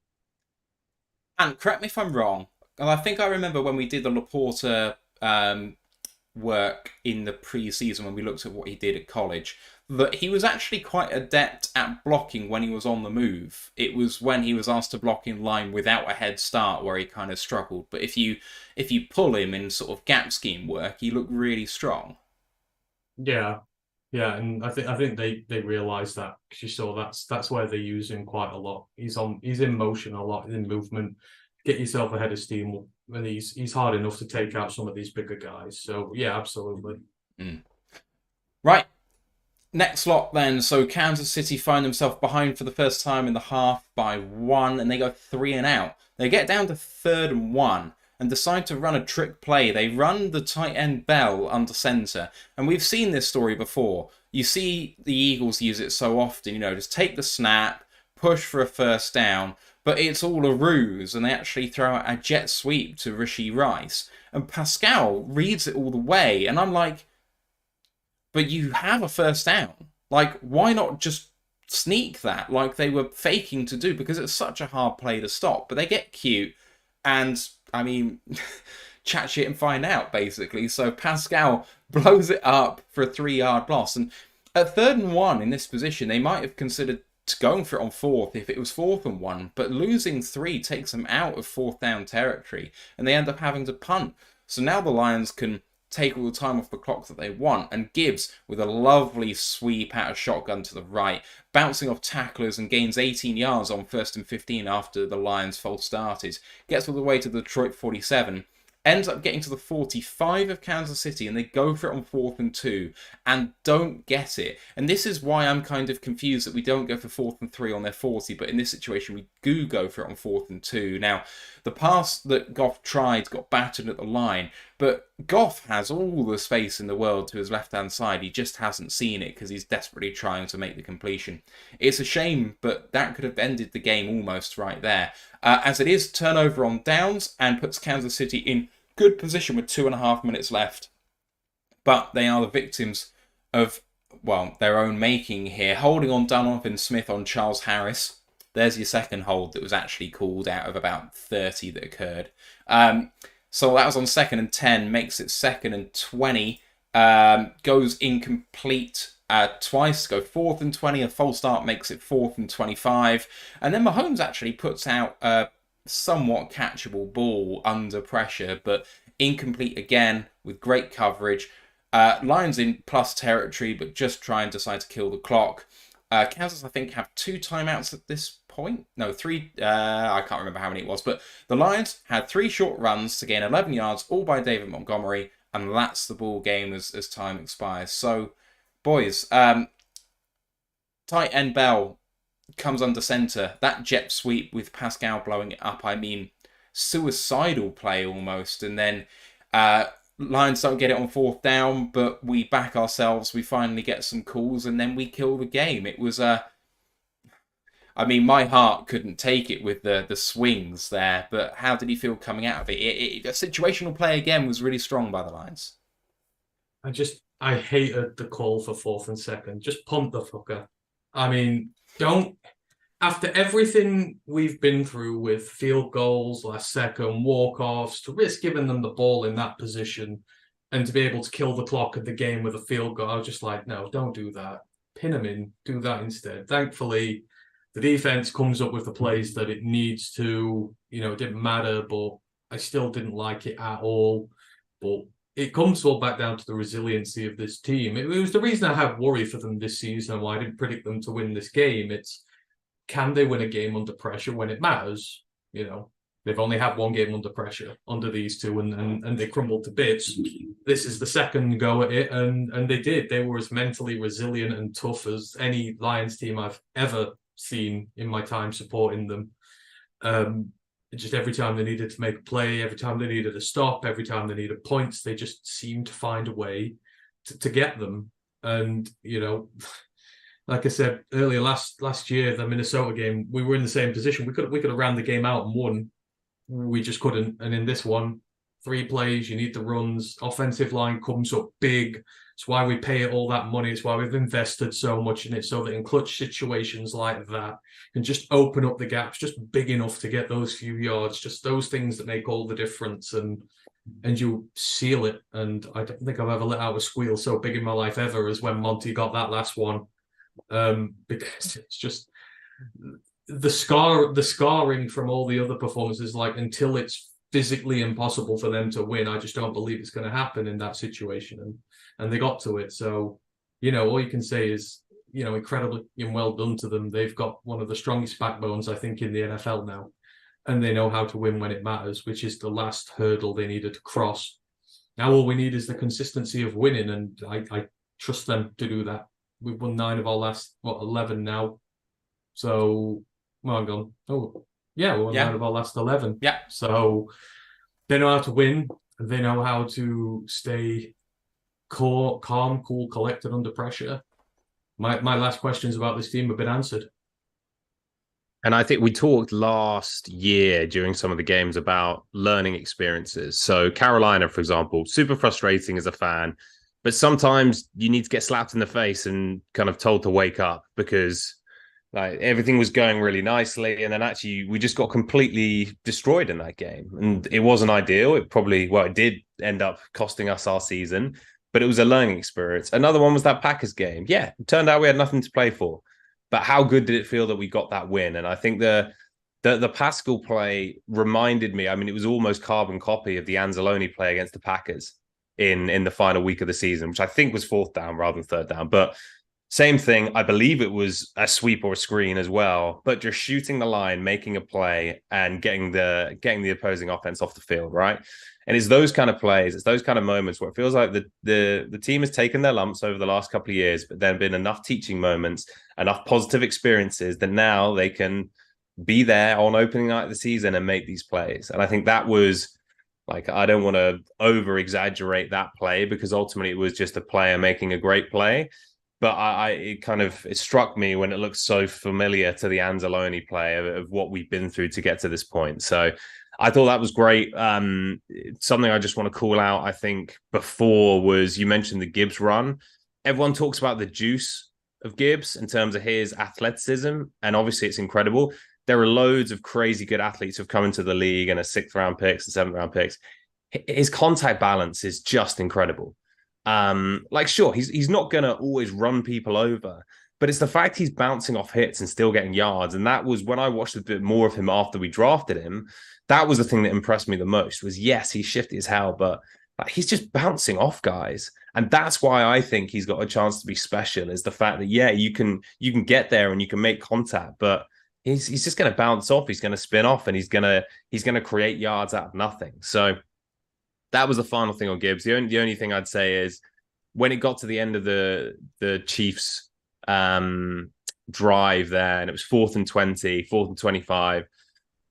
And correct me if I'm wrong. I think I remember when we did the Laporta work in the pre-season when we looked at what he did at college, that he was actually quite adept at blocking when he was on the move. It was when he was asked to block in line without a head start where he kind of struggled. But if you pull him in sort of gap scheme work, he looked really strong. Yeah, and I think they realised that, because you saw that's where they use him quite a lot. He's in motion a lot, in movement. Get yourself ahead of steam, and he's hard enough to take out some of these bigger guys. So yeah, absolutely. Right. Next lot then. So Kansas City find themselves behind for the first time in the half by 1, and they go 3 and out. They get down to 3rd and 1 and decide to run a trick play. They run the tight end Bell under center, and we've seen this story before. You see the Eagles use it so often, just take the snap, push for a first down, but it's all a ruse, and they actually throw out a jet sweep to Rashee Rice. And Pascal reads it all the way, and I'm like, but you have a first down. Like, why not just sneak that like they were faking to do? Because it's such a hard play to stop. But they get cute, and, I mean, chat shit and find out, basically. So Pascal blows it up for a 3-yard loss. And at 3rd and 1 in this position, they might have considered going for it on 4th if it was 4th and 1, but losing 3 takes them out of 4th down territory, and they end up having to punt. So now the Lions can take all the time off the clock that they want, and Gibbs, with a lovely sweep out of shotgun to the right, bouncing off tacklers and gains 18 yards on 1st and 15 after the Lions false started, gets all the way to the Detroit 47, ends up getting to the 45 of Kansas City, and they go for it on 4th and 2 and don't get it. And this is why I'm kind of confused that we don't go for 4th and 3 on their 40, but in this situation we do go for it on 4th and 2. Now, the pass that Goff tried got battered at the line, but Goff has all the space in the world to his left-hand side. He just hasn't seen it because he's desperately trying to make the completion. It's a shame, but that could have ended the game almost right there. As it is, turnover on downs and puts Kansas City in good position with 2.5 minutes left. But they are the victims of, well, their own making here. Holding on Donovan Smith on Charles Harris. There's your second hold that was actually called out of about 30 that occurred. So that was on 2nd and 10, makes it 2nd and 20. Goes incomplete twice, go 4th and 20. A false start makes it 4th and 25. And then Mahomes actually puts out a somewhat catchable ball under pressure, but incomplete again with great coverage. Lions in plus territory, but just try and decide to kill the clock. Kansas, I think, have 2 timeouts at this point. No, 3. I can't remember how many it was. But the Lions had 3 short runs to gain 11 yards, all by David Montgomery. And that's the ball game as time expires. So, boys, tight end Bell comes under center. That jet sweep with Pascal blowing it up. I mean, suicidal play almost. And then Lions don't get it on 4th down, but we back ourselves. We finally get some calls, and then we kill the game. It was I mean, my heart couldn't take it with the swings there, but how did he feel coming out of it? A situational play again was really strong by the Lions. I hated the call for 4th and 2nd. Just punt the fucker. I mean, after everything we've been through with field goals, last second, walk-offs, to risk giving them the ball in that position and to be able to kill the clock of the game with a field goal, I was just like, no, don't do that. Pin them in. Do that instead. Thankfully, the defense comes up with the plays that it needs to. It didn't matter, but I still didn't like it at all. But it comes all back down to the resiliency of this team. It was the reason I had worry for them this season and why I didn't predict them to win this game. It's, can they win a game under pressure when it matters? They've only had 1 game under pressure under these two, and they crumbled to bits. This is the second go at it, and they did. They were as mentally resilient and tough as any Lions team I've ever seen in my time supporting them. Just every time they needed to make a play, every time they needed a stop, every time they needed points, they just seemed to find a way to get them. And like I said earlier, last year, the Minnesota game, we were in the same position. We could have ran the game out and won. We just couldn't. And in this one, 3 plays, you need the runs. Offensive line comes up big. It's why we pay it all that money. It's why we've invested so much in it, so that in clutch situations like that, can just open up the gaps just big enough to get those few yards. Just those things that make all the difference, and you seal it. And I don't think I've ever let out a squeal so big in my life ever as when Monty got that last one. Because it's just the scarring from all the other performances. Like, until it's physically impossible for them to win, I just don't believe it's going to happen in that situation. And they got to it. So, all you can say is, incredibly and well done to them. They've got one of the strongest backbones, I think, in the NFL now. And they know how to win when it matters, which is the last hurdle they needed to cross. Now all we need is the consistency of winning, and I trust them to do that. We've won 9 of our last, 11 now. So, well, I'm gone. Oh, yeah, we won 9 of our last 11. Yeah. So they know how to win. They know how to stay calm, cool, collected under pressure. My last questions about this team have been answered. And I think we talked last year during some of the games about learning experiences. So Carolina, for example, super frustrating as a fan, but sometimes you need to get slapped in the face and kind of told to wake up, because like everything was going really nicely. And then actually we just got completely destroyed in that game. And it wasn't ideal. It did end up costing us our season, but it was a learning experience. Another one was that Packers game. Yeah, it turned out we had nothing to play for. But how good did it feel that we got that win? And I think the Pascal play reminded me, I mean, it was almost carbon copy of the Anzalone play against the Packers in the final week of the season, which I think was 4th down rather than 3rd down. But Same thing. I believe it was a sweep or a screen as well, but just shooting the line, making a play, and getting the opposing offense off the field, right? And it's those kind of plays, it's those kind of moments where it feels like the team has taken their lumps over the last couple of years, but there have been enough teaching moments, enough positive experiences that now they can be there on opening night of the season and make these plays. And I think that was like, I don't want to over exaggerate that play because ultimately it was just a player making a great play. But it struck me when it looked so familiar to the Anzalone play of what we've been through to get to this point. So I thought that was great. Something I just want to call out, I think, before was you mentioned the Gibbs run. Everyone talks about the juice of Gibbs in terms of his athleticism, and obviously it's incredible. There are loads of crazy good athletes who've come into the league and are 6th round picks and 7th round picks. His contact balance is just incredible. Sure, he's not gonna always run people over, but it's the fact he's bouncing off hits and still getting yards. And that was when I watched a bit more of him after we drafted him. That was the thing that impressed me the most. Was yes, he's shifty as hell, but he's just bouncing off guys, and that's why I think he's got a chance to be special. Is the fact that you can get there and you can make contact, but he's just going to bounce off. He's going to spin off, and he's going to create yards out of nothing. So that was the final thing on Gibbs. The only thing I'd say is when it got to the end of the Chiefs drive there, and it was 4th and 20, 4th and 25,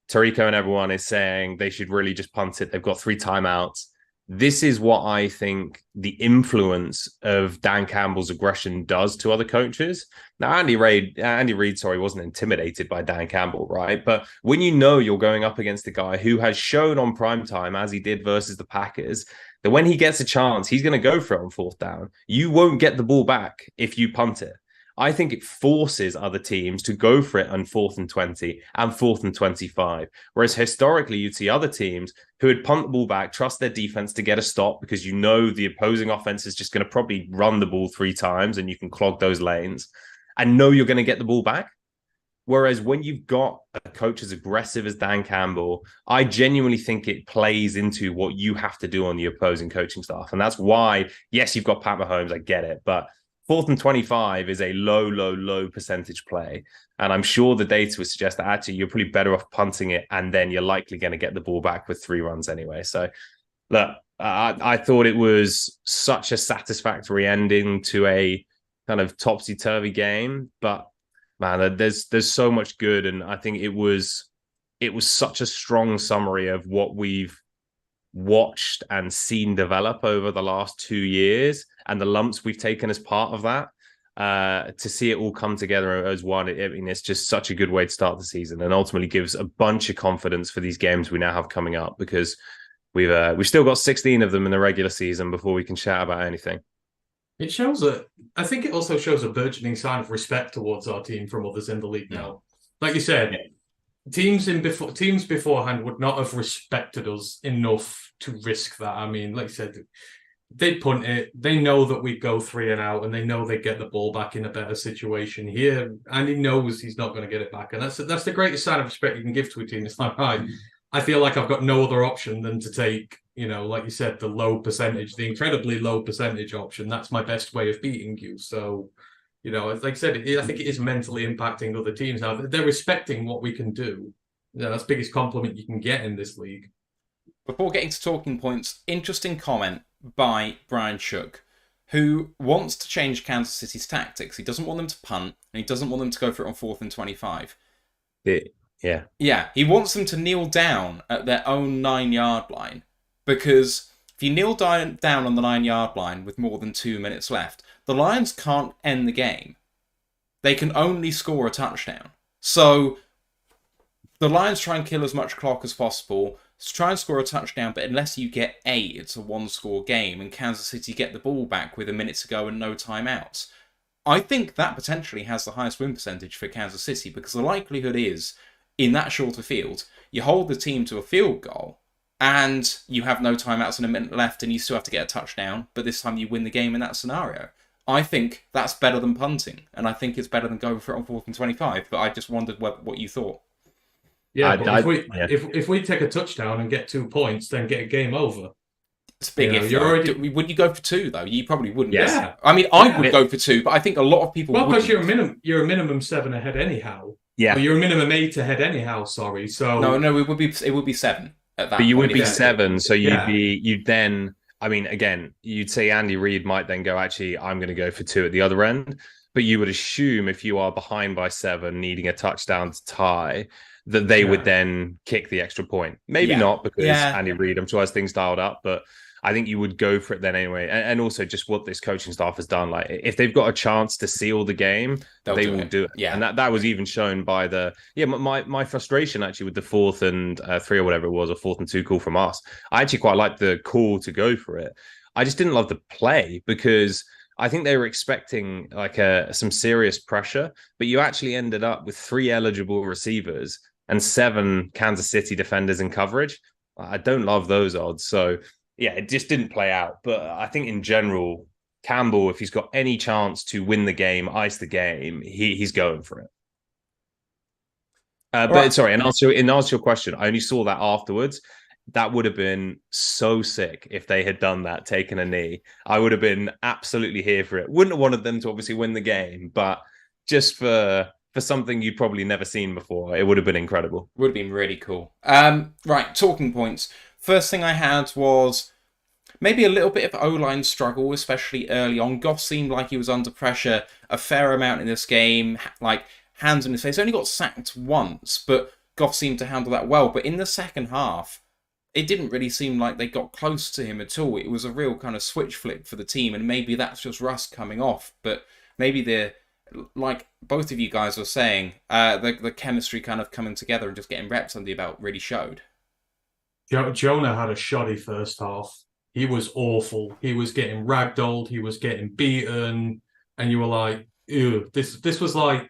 Tarico and everyone is saying they should really just punt it. They've got 3 timeouts. This is what I think the influence of Dan Campbell's aggression does to other coaches. Now, Andy Reid, wasn't intimidated by Dan Campbell, right? But when you know you're going up against a guy who has shown on primetime, as he did versus the Packers, that when he gets a chance, he's going to go for it on 4th down. You won't get the ball back if you punt it. I think it forces other teams to go for it on 4th and 20 and 4th and 25. Whereas historically, you'd see other teams who would punt the ball back, trust their defense to get a stop because you know the opposing offense is just going to probably run the ball 3 times and you can clog those lanes and know you're going to get the ball back. Whereas when you've got a coach as aggressive as Dan Campbell, I genuinely think it plays into what you have to do on the opposing coaching staff. And that's why, yes, you've got Pat Mahomes, I get it, but 4th and 25 is a low percentage play. And I'm sure the data would suggest that actually you're probably better off punting it, and then you're likely going to get the ball back with 3 runs anyway. So look, I thought it was such a satisfactory ending to a kind of topsy-turvy game. But man, there's so much good. And I think it was such a strong summary of what we've watched and seen develop over the last 2 years and the lumps we've taken as part of that, to see it all come together as one. I mean, it's just such a good way to start the season, and ultimately gives a bunch of confidence for these games we now have coming up, because we've still got 16 of them in the regular season before we can shout about anything. It shows I think it also shows a burgeoning sign of respect towards our team from others in the league now. Like you said, teams beforehand would not have respected us enough to risk that. I mean, like you said, they punt it. They know that we go 3 and out, and they know they get the ball back in a better situation here. And he knows he's not going to get it back, and that's the greatest sign of respect you can give to a team. It's like, I feel like I've got no other option than to take, like you said, the the incredibly low percentage option. That's my best way of beating you. So, like I said, I think it is mentally impacting other teams now. They're respecting what we can do. That's the biggest compliment you can get in this league. Before getting to talking points, interesting comment by Brian Shook, who wants to change Kansas City's tactics. He doesn't want them to punt, and he doesn't want them to go for it on 4th and 25. Yeah, he wants them to kneel down at their own 9-yard line, because if you kneel down on the 9-yard line with more than 2 minutes left, the Lions can't end the game. They can only score a touchdown. So the Lions try and kill as much clock as possible, try and score a touchdown, but unless you get 8, it's a 1-score game, and Kansas City get the ball back with a minute to go and no timeouts. I think that potentially has the highest win percentage for Kansas City, because the likelihood is, in that shorter field, you hold the team to a field goal, and you have no timeouts and a minute left, and you still have to get a touchdown, but this time you win the game in that scenario. I think that's better than punting, and I think it's better than going for it on 4th and 25, but I just wondered what you thought. Yeah, but if we take a touchdown and get 2 points, then get a game over. It's a big You know, if. you're Though. already- Would you go for 2 though? You probably wouldn't. Yeah. I mean, I Yeah. would go for 2, but I think a lot of people Well, because wouldn't. you're a minimum 7 ahead anyhow. Yeah. Or you're a minimum 8 ahead anyhow. Sorry. So No, it would be 7 at that But you point. would be yeah. 7, so Yeah. you'd then, I mean, again, you'd say Andy Reid might then go, actually, I'm going to go for 2 at the other end. But you would assume if you are behind by 7, needing a touchdown to tie, that they would then kick the extra point. Maybe not, because Andy Reid, I'm sure, has things dialed up, but I think you would go for it then anyway. And also just what this coaching staff has done. Like, if they've got a chance to seal the game, they will do it. Yeah. And that was even shown by my frustration actually with the 4th and 3 or whatever it was, or 4th and 2 call from us. I actually quite liked the call to go for it. I just didn't love the play, because I think they were expecting like some serious pressure, but you actually ended up with 3 eligible receivers and 7 Kansas City defenders in coverage. I don't love those odds. So yeah, it just didn't play out. But I think in general, Campbell, if he's got any chance to win the game, ice the game, he's going for it. But sorry, in answer to your question, I only saw that afterwards. That would have been so sick if they had done that, taken a knee. I would have been absolutely here for it. Wouldn't have wanted them to obviously win the game, but just for something you'd probably never seen before, it would have been incredible. Would have been really cool. Right, talking points. First thing I had was maybe a little bit of O-line struggle, especially early on. Goff seemed like he was under pressure a fair amount in this game, like hands in his face. Only got sacked once, but Goff seemed to handle that well. But in the second half, it didn't really seem like they got close to him at all. It was a real kind of switch flip for the team, and maybe that's just rust coming off. But maybe like both of you guys were saying, the chemistry kind of coming together and just getting reps under your belt really showed. Jonah had a shoddy first half. He was awful. He was getting ragdolled. He was getting beaten. And you were like, ew, this was like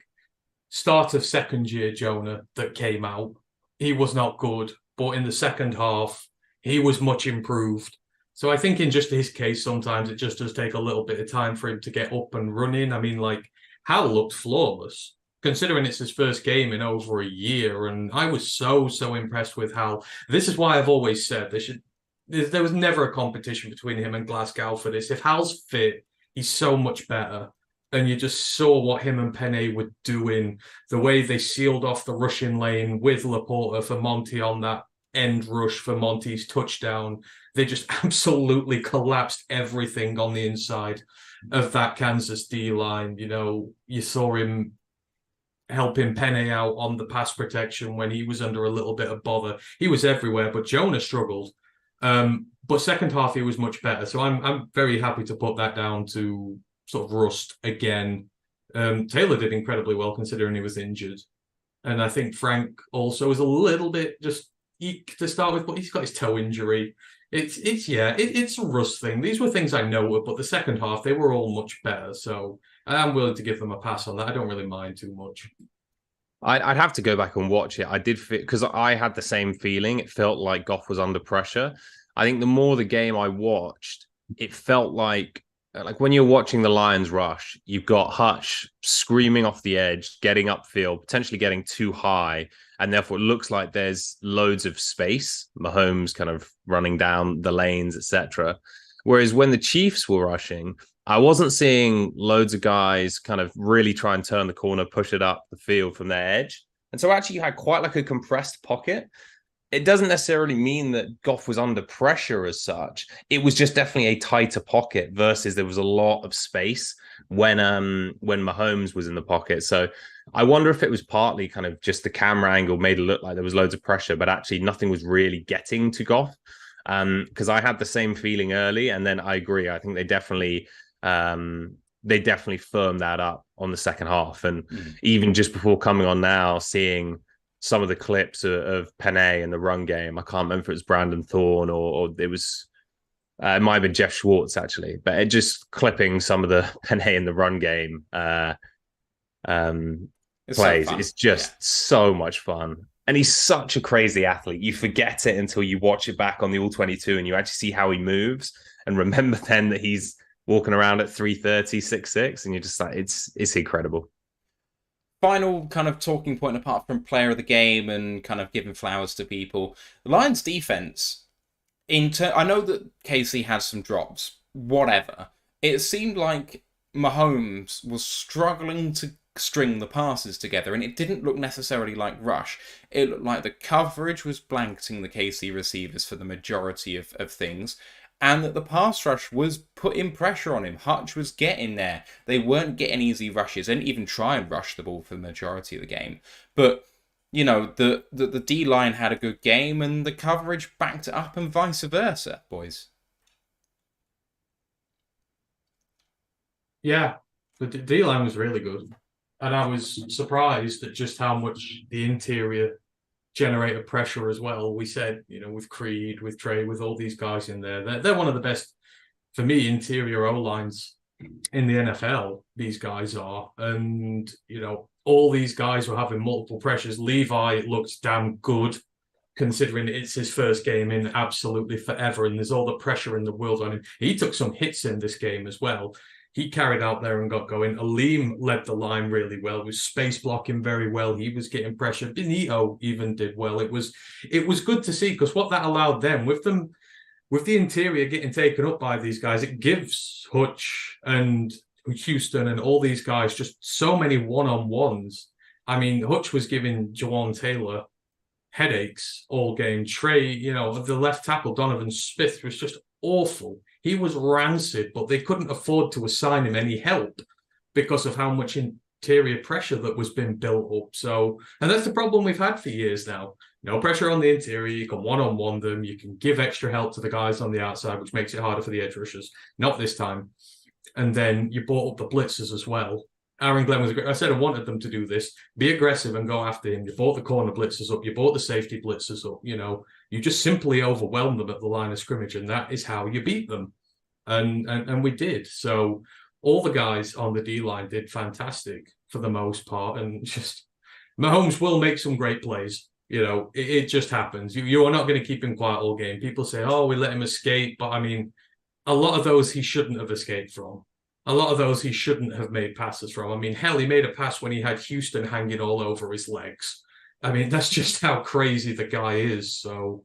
start of second year Jonah that came out. He was not good. But in the second half, he was much improved. So I think in just his case, sometimes it just does take a little bit of time for him to get up and running. I mean, like, Hal looked flawless, considering it's his first game in over a year. And I was so impressed with Hal. This is why I've always said there was never a competition between him and Glasgow for this. If Hal's fit, he's so much better. And you just saw what him and Penne were doing, the way they sealed off the rushing lane with Laporta for Monty on that end rush for Monty's touchdown. They just absolutely collapsed everything on the inside of that Kansas D line. You know, you saw him helping Penne out on the pass protection when he was under a little bit of bother. He was everywhere, but Jonah struggled. But second half, he was much better. So I'm very happy to put that down to sort of rust again. Taylor did incredibly well considering he was injured. And I think Frank also was a little bit just eek to start with, but he's got his toe injury. It's a rust thing. These were things I know, but the second half, they were all much better. So I'm willing to give them a pass on that. I don't really mind too much. I'd have to go back and watch it. I did because I had the same feeling. It felt like Goff was under pressure. I think the more the game I watched, it felt like when you're watching the Lions rush, you've got Hutch screaming off the edge, getting upfield, potentially getting too high, and therefore it looks like there's loads of space. Mahomes kind of running down the lanes, etc. Whereas when the Chiefs were rushing, I wasn't seeing loads of guys kind of really try and turn the corner, push it up the field from their edge. And so actually you had quite like a compressed pocket. It doesn't necessarily mean that Goff was under pressure as such. It was just definitely a tighter pocket versus there was a lot of space when Mahomes was in the pocket. So I wonder if it was partly kind of just the camera angle made it look like there was loads of pressure, but actually nothing was really getting to Goff. Because I had the same feeling early, and then I agree. I think they definitely firmed that up on the second half. And even just before coming on now, seeing some of the clips of Penne in the run game. I can't remember if it was Brandon Thorne or it was it might have been Jeff Schwartz actually, but it just clipping some of the Penne in the run game plays. So it's just so much fun. And he's such a crazy athlete. You forget it until you watch it back on the All-22 and you actually see how he moves and remember then that he's walking around at 330, 6'6", and you're just like, it's incredible. Final kind of talking point apart from player of the game and kind of giving flowers to people, the Lions defense, I know that Casey had some drops, whatever. It seemed like Mahomes was struggling to string the passes together, and it didn't look necessarily like rush. It looked like the coverage was blanketing the KC receivers for the majority of things, and that the pass rush was putting pressure on him. Hutch was getting there. They weren't getting easy rushes. They didn't even try and rush the ball for the majority of the game. But, you know, the D-line had a good game, and the coverage backed it up, and vice versa, boys. Yeah, the D-line was really good. And I was surprised at just how much the interior generated pressure as well. We said, you know, with Creed, with Trey, with all these guys in there, they're one of the best, for me, interior O-lines in the NFL. These guys are. And, you know, all these guys were having multiple pressures. Levi looked damn good, considering it's his first game in absolutely forever. And there's all the pressure in the world on him. He took some hits in this game as well. He carried out there and got going. Aleem led the line really well, was space blocking very well. He was getting pressure. Benito even did well. It was good to see, because what that allowed them, with the interior getting taken up by these guys, it gives Hutch and Houston and all these guys just so many one-on-ones. I mean, Hutch was giving Jawan Taylor headaches all game. Trey, you know, the left tackle, Donovan Smith, was just awful. He was rancid, but they couldn't afford to assign him any help because of how much interior pressure that was being built up. So, and that's the problem we've had for years now. No pressure on the interior. You can one-on-one them. You can give extra help to the guys on the outside, which makes it harder for the edge rushers. Not this time. And then you brought up the blitzers as well. Aaron Glenn was great. I said I wanted them to do this. Be aggressive and go after him. You brought the corner blitzers up. You brought the safety blitzers up. You know, you just simply overwhelmed them at the line of scrimmage, and that is how you beat them. And we did. So all the guys on the D-line did fantastic for the most part. And just Mahomes will make some great plays. You know, it just happens. You are not going to keep him quiet all game. People say, oh, we let him escape. But I mean, a lot of those he shouldn't have escaped from. A lot of those he shouldn't have made passes from. I mean, hell, he made a pass when he had Houston hanging all over his legs. I mean, that's just how crazy the guy is. So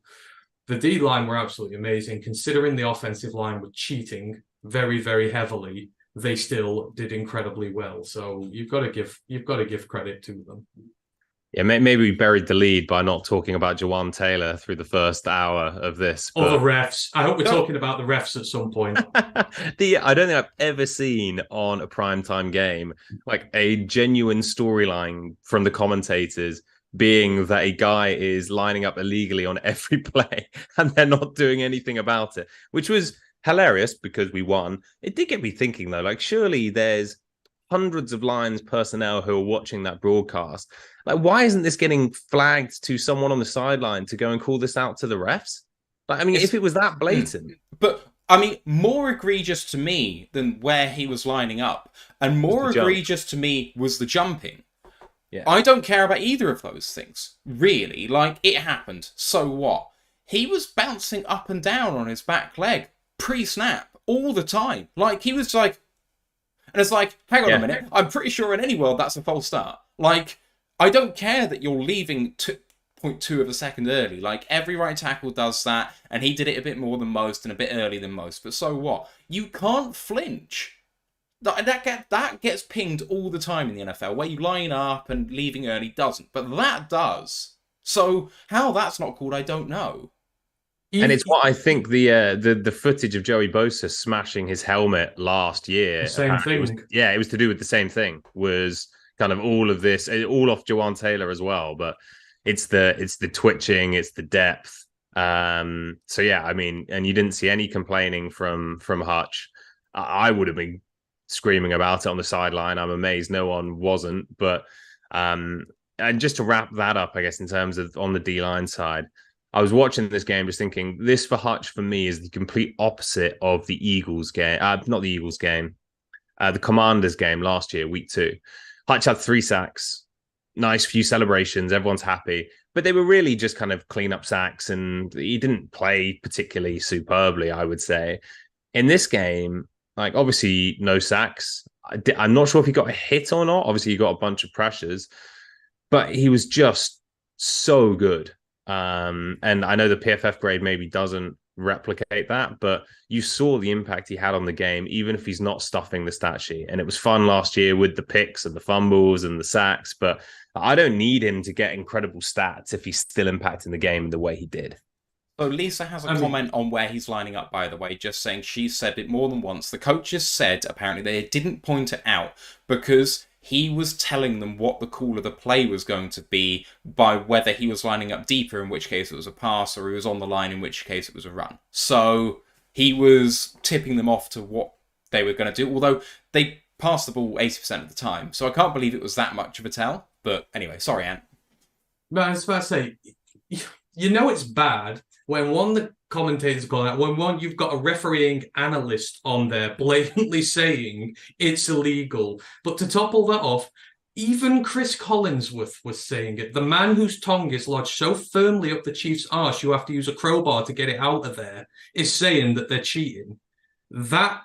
the D-line were absolutely amazing. Considering the offensive line were cheating very, very heavily, they still did incredibly well. So you've got to give credit to them. Yeah, maybe we buried the lead by not talking about Jawan Taylor through the first hour of this. Or the refs. I hope we're talking about the refs at some point. I don't think I've ever seen on a primetime game like a genuine storyline from the commentators being that a guy is lining up illegally on every play and they're not doing anything about it, which was hilarious because we won. It did get me thinking, though, like, surely there's hundreds of Lions personnel who are watching that broadcast. Like, why isn't this getting flagged to someone on the sideline to go and call this out to the refs? Like, I mean, if it was that blatant. But, I mean, more egregious to me than where he was lining up, and more egregious to me was the jumping. Yeah. I don't care about either of those things, really. Like, it happened. So what? He was bouncing up and down on his back leg pre-snap all the time. Like, he was like... And it's like, hang on a minute, I'm pretty sure in any world that's a false start. Like, I don't care that you're leaving 0.2 of a second early. Like, every right tackle does that, and he did it a bit more than most and a bit earlier than most. But so what? You can't flinch. That gets pinged all the time in the NFL, where you line up and leaving early doesn't. But that does. So how that's not called, I don't know. And it's what I think the footage of Joey Bosa smashing his helmet last year. The same thing. It was to do with the same thing. Was kind of all of this, all off Jawan Taylor as well. But it's the twitching, it's the depth. So yeah, I mean, and you didn't see any complaining from Hutch. I would have been screaming about it on the sideline. I'm amazed no one wasn't. But and just to wrap that up, I guess, in terms of on the D-line side, I was watching this game just thinking, this for Hutch for me is the complete opposite of the Eagles game. Not the Eagles game, the Commanders game last year, week 2. Hutch had 3 sacks, nice few celebrations, everyone's happy. But they were really just kind of clean up sacks, and he didn't play particularly superbly, I would say. In this game, like, obviously no sacks. I'm not sure if he got a hit or not. Obviously he got a bunch of pressures, but he was just so good. And I know the PFF grade maybe doesn't replicate that, but you saw the impact he had on the game, even if he's not stuffing the stat sheet. And it was fun last year with the picks and the fumbles and the sacks, but I don't need him to get incredible stats if he's still impacting the game the way he did. So Lisa has a comment on where he's lining up, by the way, just saying she's said it more than once. The coaches said, apparently, they didn't point it out because he was telling them what the call of the play was going to be by whether he was lining up deeper, in which case it was a pass, or he was on the line, in which case it was a run. So he was tipping them off to what they were going to do, although they passed the ball 80% of the time. So I can't believe it was that much of a tell. But anyway, sorry, Ant. But I was about to say, you know it's bad when one of the commentators are calling out, when you've got a refereeing analyst on there blatantly saying it's illegal. But to top all that off, even Chris Collinsworth was saying it. The man whose tongue is lodged so firmly up the Chiefs' arse you have to use a crowbar to get it out of there is saying that they're cheating. That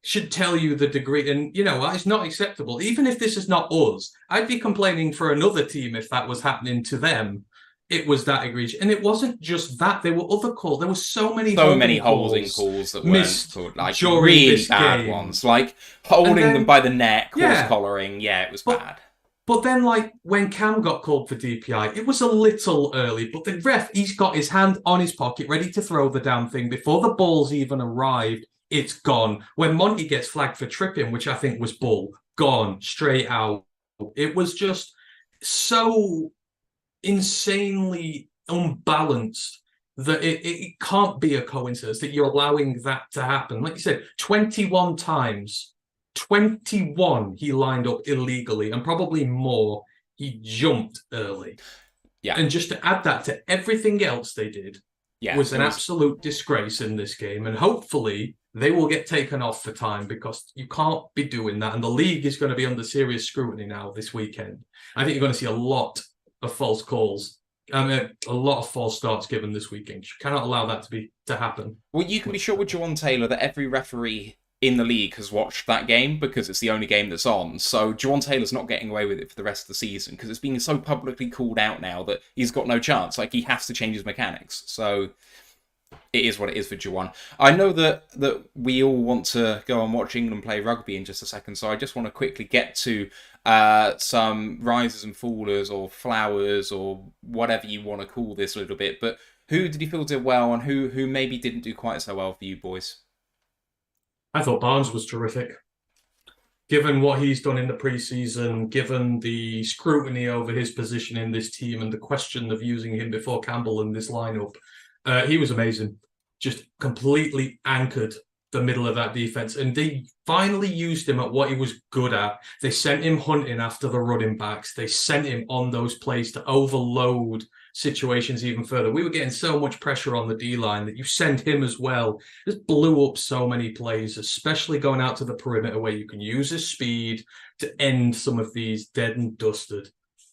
should tell you the degree. And, it's not acceptable. Even if this is not us, I'd be complaining for another team if that was happening to them. It was that egregious. And it wasn't just that. There were other calls. There were so many holding calls that missed like really bad ones. Like holding them by the neck, horse collaring. Yeah, it was bad. But then, when Cam got called for DPI, it was a little early. But the ref, he's got his hand on his pocket, ready to throw the damn thing. Before the ball's even arrived, it's gone. When Monty gets flagged for tripping, which I think was bull, gone, straight out. It was just so insanely unbalanced that it can't be a coincidence that you're allowing that to happen. Like you said, 21 times, 21 he lined up illegally, and probably more he jumped early. Yeah. And just to add that to everything else they did was an absolute disgrace in this game. And hopefully they will get taken off for time, because you can't be doing that. And the league is going to be under serious scrutiny now this weekend. I think you're going to see a lot of false calls. A lot of false starts given this weekend. You cannot allow that to happen. Well, you can be sure with Juwan Taylor that every referee in the league has watched that game, because it's the only game that's on. So Juwan Taylor's not getting away with it for the rest of the season, because it's being so publicly called out now that he's got no chance. Like, he has to change his mechanics. So it is what it is for Juwan. I know that we all want to go and watch England play rugby in just a second, so I just want to quickly get to some risers and fallers, or flowers, or whatever you want to call this a little bit. But who did you feel did well, and who maybe didn't do quite so well for you boys? I thought Barnes was terrific. Given what he's done in the preseason, given the scrutiny over his position in this team and the question of using him before Campbell in this lineup, he was amazing. Just completely anchored the middle of that defense. And they finally used him at what he was good at. They sent him hunting after the running backs. They sent him on those plays to overload situations even further. We were getting so much pressure on the D-line that you send him as well. Just blew up so many plays, especially going out to the perimeter where you can use his speed to end some of these dead and dusted.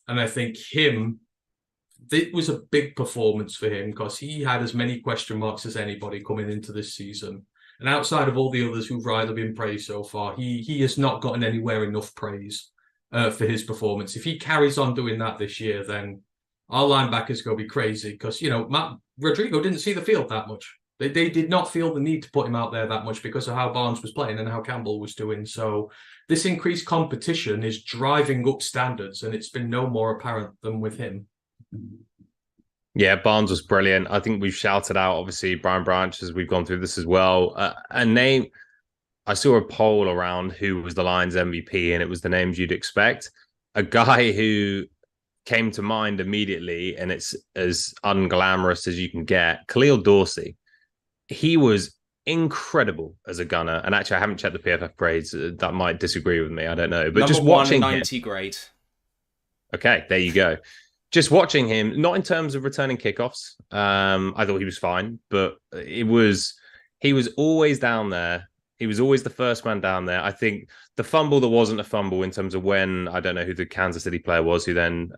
And I think it was a big performance for him, because he had as many question marks as anybody coming into this season. And outside of all the others who've either been praised so far, he has not gotten anywhere enough praise for his performance. If he carries on doing that this year, then our linebackers go be crazy, because, Matt Rodrigo didn't see the field that much. They did not feel the need to put him out there that much because of how Barnes was playing and how Campbell was doing. So this increased competition is driving up standards, and it's been no more apparent than with him. Yeah, Barnes was brilliant. I think we've shouted out, obviously, Brian Branch as we've gone through this as well. I saw a poll around who was the Lions MVP, and it was the names you'd expect. A guy who came to mind immediately, and it's as unglamorous as you can get, Khalil Dorsey. He was incredible as a gunner. And actually, I haven't checked the PFF grades. That might disagree with me. I don't know. But just watching 90 grade. Okay, there you go. Just watching him, not in terms of returning kickoffs. I thought he was fine, but he was always down there. He was always the first man down there. I think the fumble that wasn't a fumble in terms of when, I don't know who the Kansas City player was who then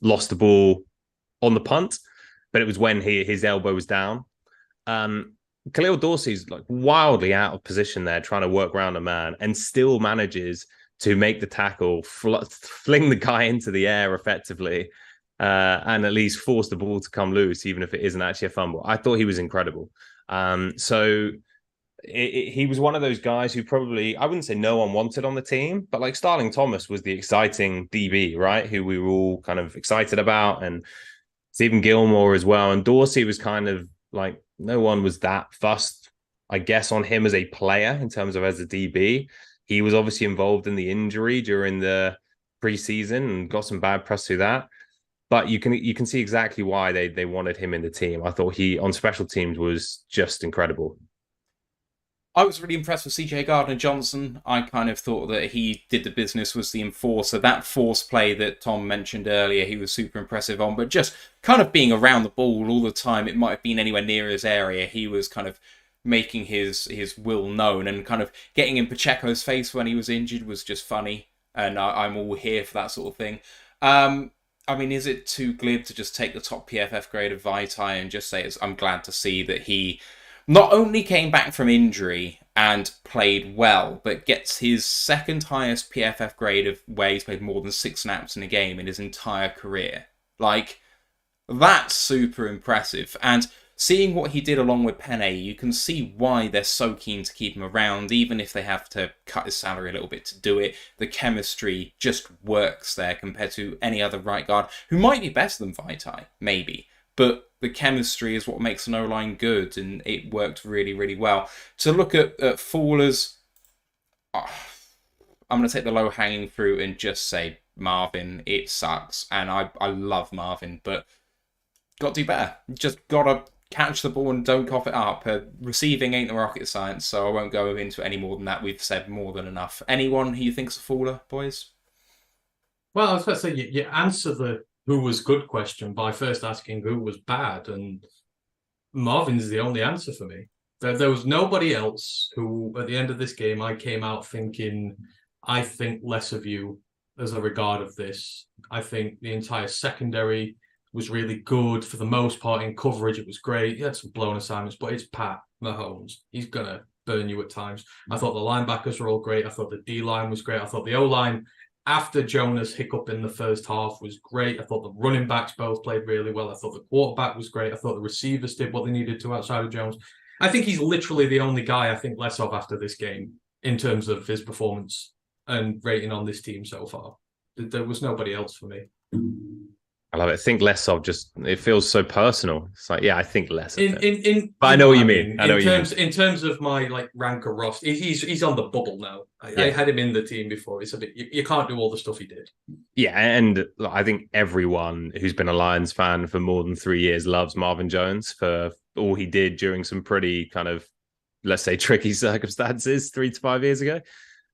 lost the ball on the punt, but it was when his elbow was down. Khalil Dorsey's like wildly out of position there, trying to work around a man, and still manages to make the tackle, fling the guy into the air effectively. and at least force the ball to come loose, even if it isn't actually a fumble. I thought he was incredible. So he was one of those guys who probably, I wouldn't say no one wanted on the team, but like Starling Thomas was the exciting DB, right? Who we were all kind of excited about, and Stephen Gilmore as well. And Dorsey was kind of like, no one was that fussed, I guess, on him as a player in terms of as a DB. He was obviously involved in the injury during the preseason and got some bad press through that. But you can see exactly why they wanted him in the team. I thought he on special teams was just incredible. I was really impressed with CJ Gardner-Johnson. I kind of thought that he did the business, was the enforcer. That force play that Tom mentioned earlier, he was super impressive on. But just kind of being around the ball all the time, it might have been anywhere near his area. He was kind of making his will known, and kind of getting in Pacheco's face when he was injured was just funny. And I'm all here for that sort of thing. I mean, is it too glib to just take the top PFF grade of Vaitai and just say I'm glad to see that he not only came back from injury and played well, but gets his second highest PFF grade of where he's played more than 6 snaps in a game in his entire career. Like, that's super impressive. And seeing what he did along with Penny, you can see why they're so keen to keep him around, even if they have to cut his salary a little bit to do it. The chemistry just works there compared to any other right guard, who might be better than Vaitai, maybe. But the chemistry is what makes an O-line good, and it worked really, really well. To look at Fallers, I'm going to take the low-hanging fruit and just say Marvin. It sucks, and I love Marvin, but got to do better. Just got to catch the ball and don't cough it up. Receiving ain't the rocket science, so I won't go into any more than that. We've said more than enough. Anyone who you think's a faller, boys? Well, I was going to say, you answer the who was good question by first asking who was bad, and Marvin's the only answer for me. There was nobody else who, at the end of this game, I came out thinking, I think less of you as a regard of this. I think the entire secondary was really good for the most part in coverage. It was great. He had some blown assignments, but it's Pat Mahomes. He's going to burn you at times. I thought the linebackers were all great. I thought the D-line was great. I thought the O-line, after Jonah's hiccup in the first half, was great. I thought the running backs both played really well. I thought the quarterback was great. I thought the receivers did what they needed to outside of Jones. I think he's literally the only guy I think less of after this game in terms of his performance and rating on this team so far. There was nobody else for me. I love it. Think less of, just it feels so personal. It's like, yeah, I think less of it. But I know what you mean. In terms of my like ranker roster, he's on the bubble now. I had him in the team before. It's a bit you can't do all the stuff he did. Yeah, and I think everyone who's been a Lions fan for more than 3 years loves Marvin Jones for all he did during some pretty kind of, let's say, tricky circumstances 3 to 5 years ago.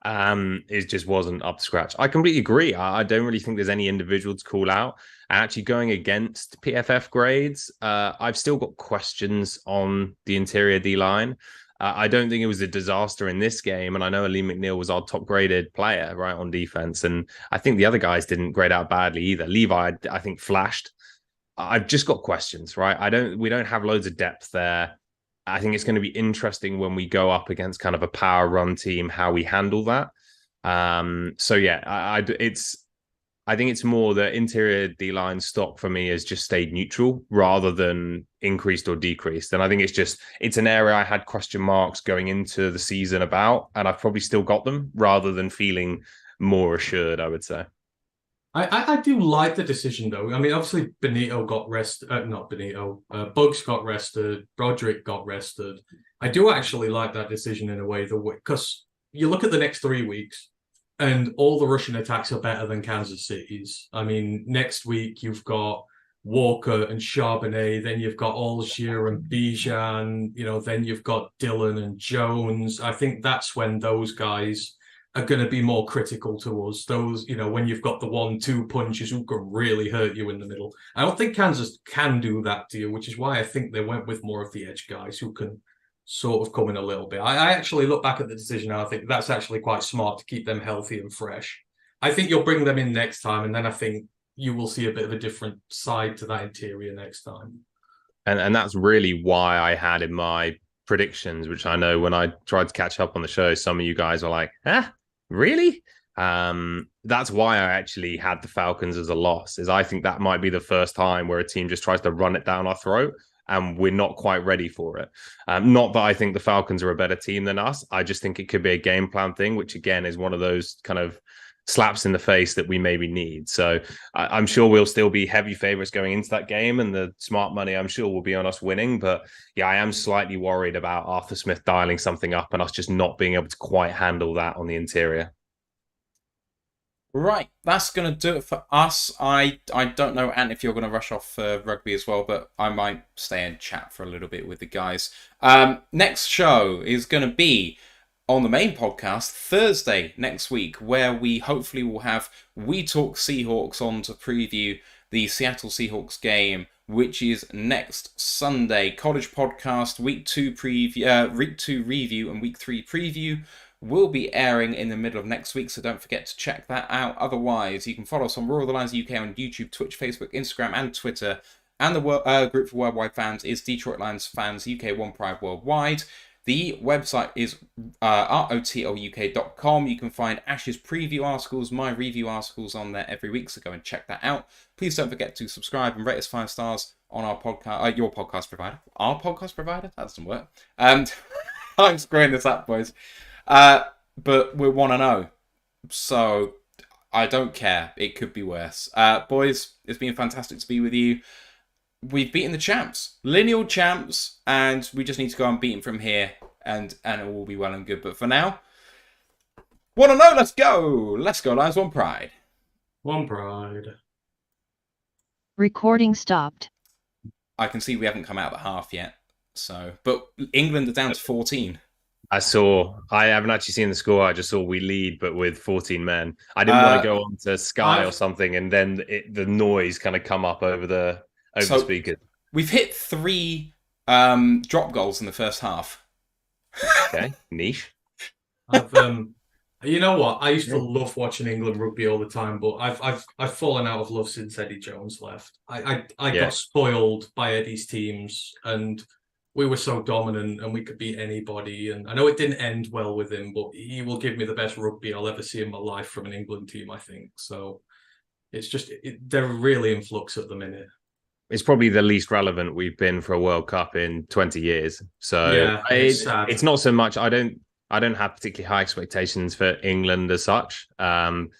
It just wasn't up to scratch. I completely agree. I don't really think there's any individual to call out. Actually, going against PFF grades, I've still got questions on the interior D-line. I don't think it was a disaster in this game, and I know Ali McNeil was our top graded player, right, on defense, and I think the other guys didn't grade out badly either. Levi, I think, flashed. I've just got questions, right? We don't have loads of depth there. I think it's going to be interesting when we go up against kind of a power run team, how we handle that. So yeah, I think it's more the interior D-line stock for me has just stayed neutral rather than increased or decreased. And I think it's an area I had question marks going into the season about, and I've probably still got them rather than feeling more assured, I would say. I do like the decision, though. I mean, obviously, Benito got rested. Not Benito. Bugs got rested. Broderick got rested. I do actually like that decision in a way, because you look at the next 3 weeks, and all the rushing attacks are better than Kansas City's. I mean, next week, you've got Walker and Charbonnet. Then you've got Algier and Bijan. Then you've got Dillon and Jones. I think that's when those guys are going to be more critical to us. Those, when you've got the 1-2 punches who can really hurt you in the middle. I don't think Kansas can do that to you, which is why I think they went with more of the edge guys who can sort of come in a little bit. I actually look back at the decision and I think that's actually quite smart to keep them healthy and fresh. I think you'll bring them in next time, and then I think you will see a bit of a different side to that interior next time. And that's really why I had in my predictions, which I know when I tried to catch up on the show, some of you guys were like, really? That's why I actually had the Falcons as a loss, is I think that might be the first time where a team just tries to run it down our throat and we're not quite ready for it. Not that I think the Falcons are a better team than us. I just think it could be a game plan thing, which again is one of those kind of slaps in the face that we maybe need. So I'm sure we'll still be heavy favorites going into that game, and the smart money I'm sure will be on us winning. But yeah, I am slightly worried about Arthur Smith dialing something up and us just not being able to quite handle that on the interior. Right, that's going to do it for us. I don't know, Ant, if you're going to rush off for rugby as well, but I might stay and chat for a little bit with the guys. Next show is going to be on the main podcast Thursday next week, where we hopefully will have We Talk Seahawks on to preview the Seattle Seahawks game, which is next Sunday. College podcast, week 2 review and week 3 preview will be airing in the middle of next week, so don't forget to check that out. Otherwise, you can follow us on Royal the Lions UK on YouTube, Twitch, Facebook, Instagram, and Twitter. And the group for worldwide fans is Detroit Lions Fans UK One Pride Worldwide. The website is rotluk.com. You can find Ash's preview articles, my review articles on there every week, so go and check that out. Please don't forget to subscribe and rate us 5 stars on our podcast, your podcast provider. Our podcast provider? That doesn't work. I'm screwing this up, boys. But we're 1-0, so I don't care. It could be worse. Boys, it's been fantastic to be with you. We've beaten the champs, lineal champs, and we just need to go and beat them from here, and it will be well and good. But for now, 1-0, let's go! Let's go, Lions, One Pride. One Pride. Recording stopped. I can see we haven't come out of the half yet, but England are down to 14. I haven't actually seen the score. I just saw we lead, but with 14 men. I didn't want to go on to Sky or something, and then the noise kind of come up over the speakers. We've hit 3 drop goals in the first half. Okay, niche. You know what? I used to love watching England rugby all the time, but I've fallen out of love since Eddie Jones left. I got spoiled by Eddie's teams, and we were so dominant and we could beat anybody. And I know it didn't end well with him, but he will give me the best rugby I'll ever see in my life from an England team, I think. So it's just, they're really in flux at the minute. It's probably the least relevant we've been for a World Cup in 20 years. So yeah, it's not so much, I don't have particularly high expectations for England as such. And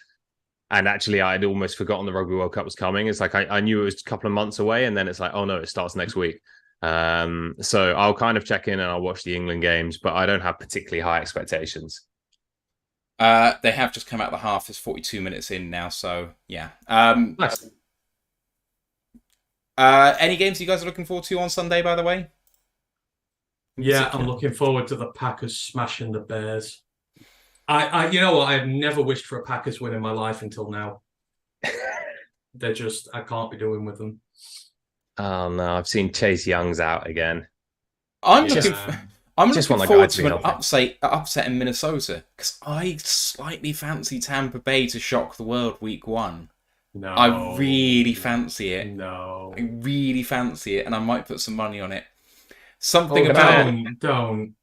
actually, I'd almost forgotten the Rugby World Cup was coming. It's like I knew it was a couple of months away, and then it's like, oh no, it starts next week. So I'll kind of check in and I'll watch the England games, but I don't have particularly high expectations. They have just come out the half. It's 42 minutes in now, so yeah. Nice. Any games you guys are looking forward to on Sunday, by the way? Yeah, I'm looking forward to the Packers smashing the Bears. I you know what? I've never wished for a Packers win in my life until now. They're just, I can't be doing with them. Oh no, I've seen Chase Young's out again. I'm looking forward to an upset in Minnesota, because I slightly fancy Tampa Bay to shock the world week 1. No. I really fancy it. No. I really fancy it, and I might put some money on it. Something about... Don't.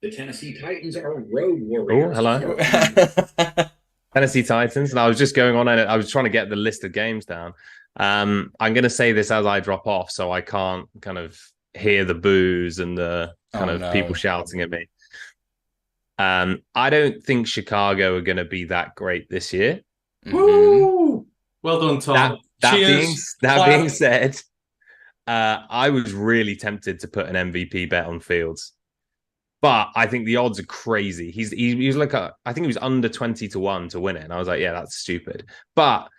The Tennessee Titans are road warriors. Oh, hello. Tennessee Titans. And I was just going on, and I was trying to get the list of games down. I'm going to say this as I drop off, so I can't kind of hear the boos and the people shouting at me. I don't think Chicago are going to be that great this year. Woo! Well done, Tom. That being said, I was really tempted to put an MVP bet on Fields, but I think the odds are crazy. He was like I think he was under 20-1 to win it, and I was like, yeah, that's stupid. But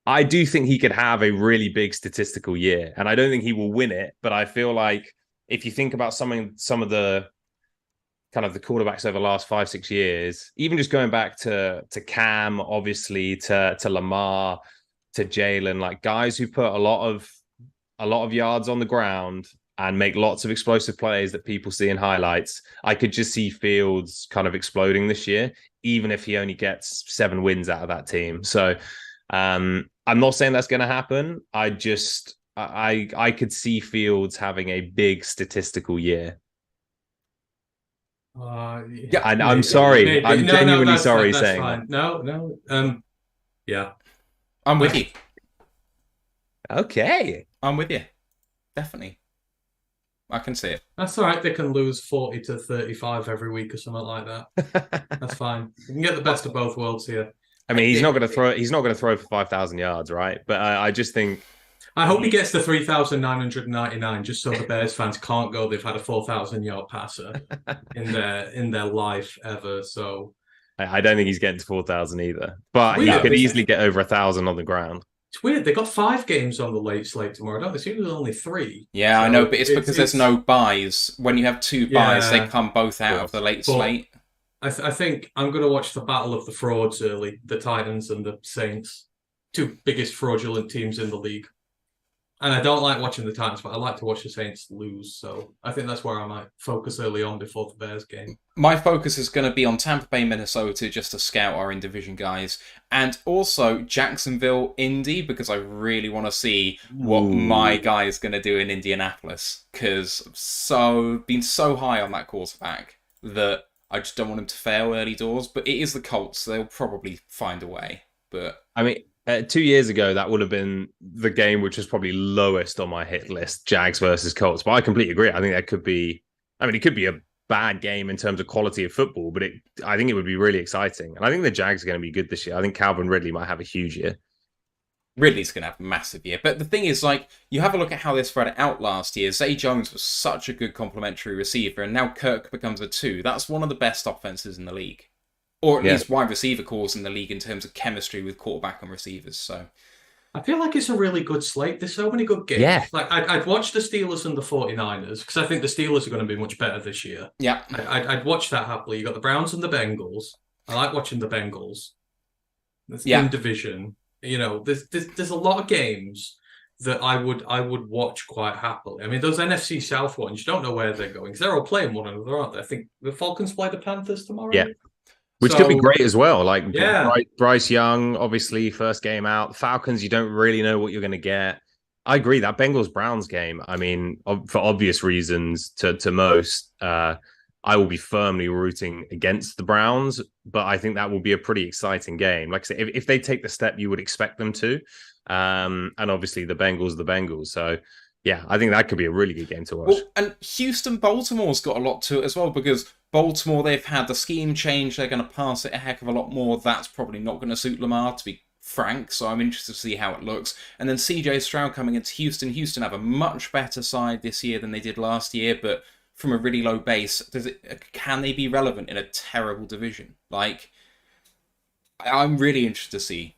I do think he could have a really big statistical year, and I don't think he will win it. But I feel like if you think about some of the kind of the quarterbacks over the last 5-6 years, even just going back to Cam, obviously to Lamar, to Jalen, like guys who put a lot of yards on the ground and make lots of explosive plays that people see in highlights, I could just see Fields kind of exploding this year, even if he only gets 7 wins out of that team. So I'm not saying that's going to happen. I could see Fields having a big statistical year. Yeah, and I'm sorry. Maybe. I'm No, genuinely that's sorry that's saying fine. that. No. Yeah. I'm with you. Okay. I'm with you. Definitely. I can see it. That's all right. They can lose 40 to 35 every week or something like that. That's fine. We can get the best of both worlds here. I mean, he's not going to throw. He's not going to throw for 5,000 yards, right? But I just think. I hope he gets the 3,999, just so the Bears fans can't go. They've had a 4,000-yard passer in their life ever. So I don't think he's getting to 4,000 either. But Weird. he could easily get over 1,000 on the ground. it's weird. They got 5 games on the late slate tomorrow, don't they? It's usually only 3. Yeah, So I know, but it's because there's no buys. When you have 2 buys, they Yeah, come both out of the late but slate. I think I'm going to watch the battle of the frauds early. The Titans and the Saints, 2 biggest fraudulent teams in the league. And I don't like watching the Titans, but I like to watch the Saints lose. So I think that's where I might focus early on before the Bears game. My focus is going to be on Tampa Bay, Minnesota, just to scout our in-division guys. And also Jacksonville, Indy, because I really want to see what my guy is going to do in Indianapolis. Because been so high on that quarterback that I just don't want him to fail early doors. But it is the Colts, so they'll probably find a way. But I mean, 2 years ago, that would have been the game which was probably lowest on my hit list, Jags versus Colts. But I completely agree. I think that could be, it could be a bad game in terms of quality of football, but I think it would be really exciting. And I think the Jags are going to be good this year. I think Calvin Ridley might have a huge year. Ridley's going to have a massive year. But the thing is, you have a look at how they spread it out last year. Zay Jones was such a good complementary receiver, and now Kirk becomes a 2. That's one of the best offenses in the league. Or at least wide receiver cores in the league in terms of chemistry with quarterback and receivers. So I feel like it's a really good slate. There's so many good games. Yeah. Like I'd watch the Steelers and the 49ers because I think the Steelers are going to be much better this year. yeah, I'd watch that happily. You got the Browns and the Bengals. I like watching the Bengals. That's Yeah. in division. There's a lot of games that I would watch quite happily. I mean, those NFC South ones, you don't know where they're going because they're all playing one another, aren't they? I think the Falcons play the Panthers tomorrow. Yeah. Which could be great as well. Like Yeah. Bryce Young, obviously, first game out. Falcons, you don't really know what you're going to get. I agree. That Bengals-Browns game, I mean, for obvious reasons to most, I will be firmly rooting against the Browns, but I think that will be a pretty exciting game. Like I said, if they take the step you would expect them to, and obviously the Bengals. So, yeah, I think that could be a really good game to watch. Well, and Houston-Baltimore's got a lot to it as well because Baltimore, they've had the scheme change. They're going to pass it a heck of a lot more. That's probably not going to suit Lamar, to be frank. So I'm interested to see how it looks. And then CJ Stroud coming into Houston. Houston have a much better side this year than they did last year, but from a really low base, can they be relevant in a terrible division? I'm really interested to see.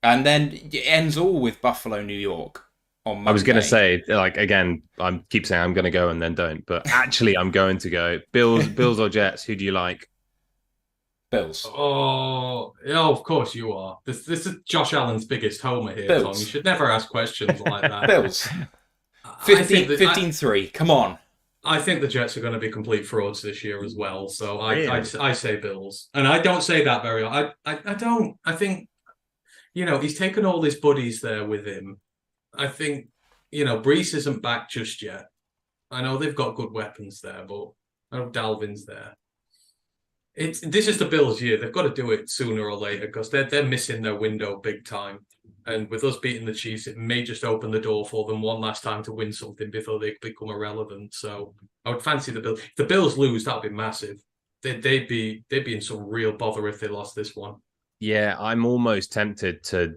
And then it ends all with Buffalo, New York. I was going to say, again, I keep saying I'm going to go and then don't, but actually I'm going to go. Bills or Jets, who do you like? Bills. Oh, of course you are. This is Josh Allen's biggest homer here, Bills. Tom. You should never ask questions like that. Bills. I think 15-3. Come on. I think the Jets are going to be complete frauds this year as well. So Really? I say Bills. And I don't say that very often. I don't. I think, he's taken all his buddies there with him. I think, Brees isn't back just yet. I know they've got good weapons there, but I know Dalvin's there. This is the Bills' year. They've got to do it sooner or later because they're missing their window big time. And with us beating the Chiefs, it may just open the door for them one last time to win something before they become irrelevant. So I would fancy the Bills. If the Bills lose, that'd be massive. They'd be in some real bother if they lost this one. Yeah, I'm almost tempted to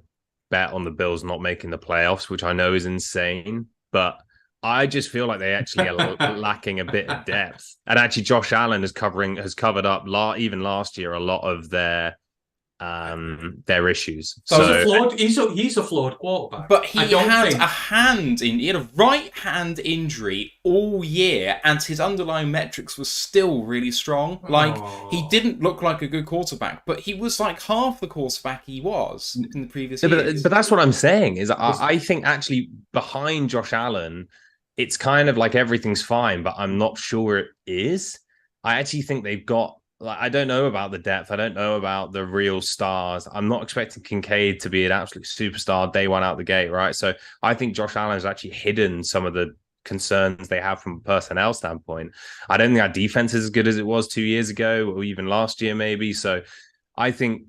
bet on the Bills not making the playoffs, which I know is insane, but I just feel like they actually are lacking a bit of depth. And actually, Josh Allen has covered up even last year a lot of their issues. So he's a flawed quarterback. But he had a right hand injury all year, and his underlying metrics were still really strong. He didn't look like a good quarterback, but he was like half the quarterback he was in the previous years. But that's what I'm saying is I think actually behind Josh Allen, it's kind of like everything's fine, but I'm not sure it is. I actually think they've got, I don't know about the depth. I don't know about the real stars. I'm not expecting Kincaid to be an absolute superstar day one out the gate, right? So I think Josh Allen has actually hidden some of the concerns they have from a personnel standpoint. I don't think our defense is as good as it was 2 years ago or even last year, maybe. So I think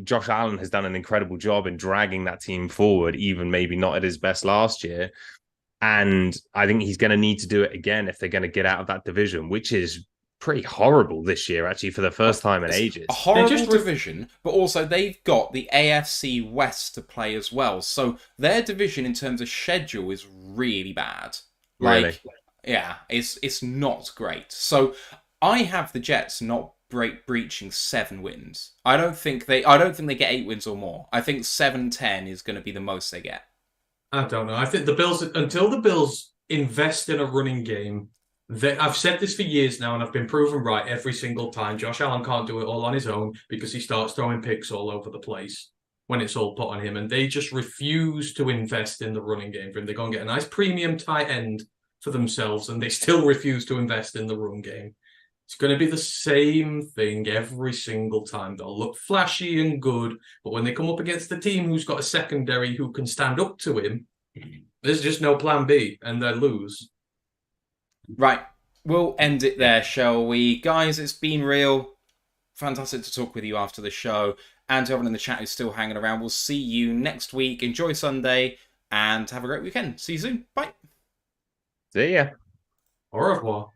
Josh Allen has done an incredible job in dragging that team forward, even maybe not at his best last year. And I think he's going to need to do it again if they're going to get out of that division, which is pretty horrible this year, actually, for the first time in ages. A horrible division, but also they've got the AFC West to play as well. So their division in terms of schedule is really bad. Really? Yeah, it's not great. So I have the Jets not breaching 7 wins. I don't think they get 8 wins or more. I think 7-10 is going to be the most they get. I don't know. I think the Bills, until the Bills invest in a running game, I've said this for years now, and I've been proven right every single time. Josh Allen can't do it all on his own because he starts throwing picks all over the place when it's all put on him, and they just refuse to invest in the running game for him. They go and get a nice premium tight end for themselves, and they still refuse to invest in the run game. It's going to be the same thing every single time. They'll look flashy and good, but when they come up against the team who's got a secondary who can stand up to him, there's just no plan B, and they lose. Right, we'll end it there, shall we? Guys, it's been real. Fantastic to talk with you after the show. And to everyone in the chat who's still hanging around, we'll see you next week. Enjoy Sunday, and have a great weekend. See you soon. Bye. See ya. Au revoir.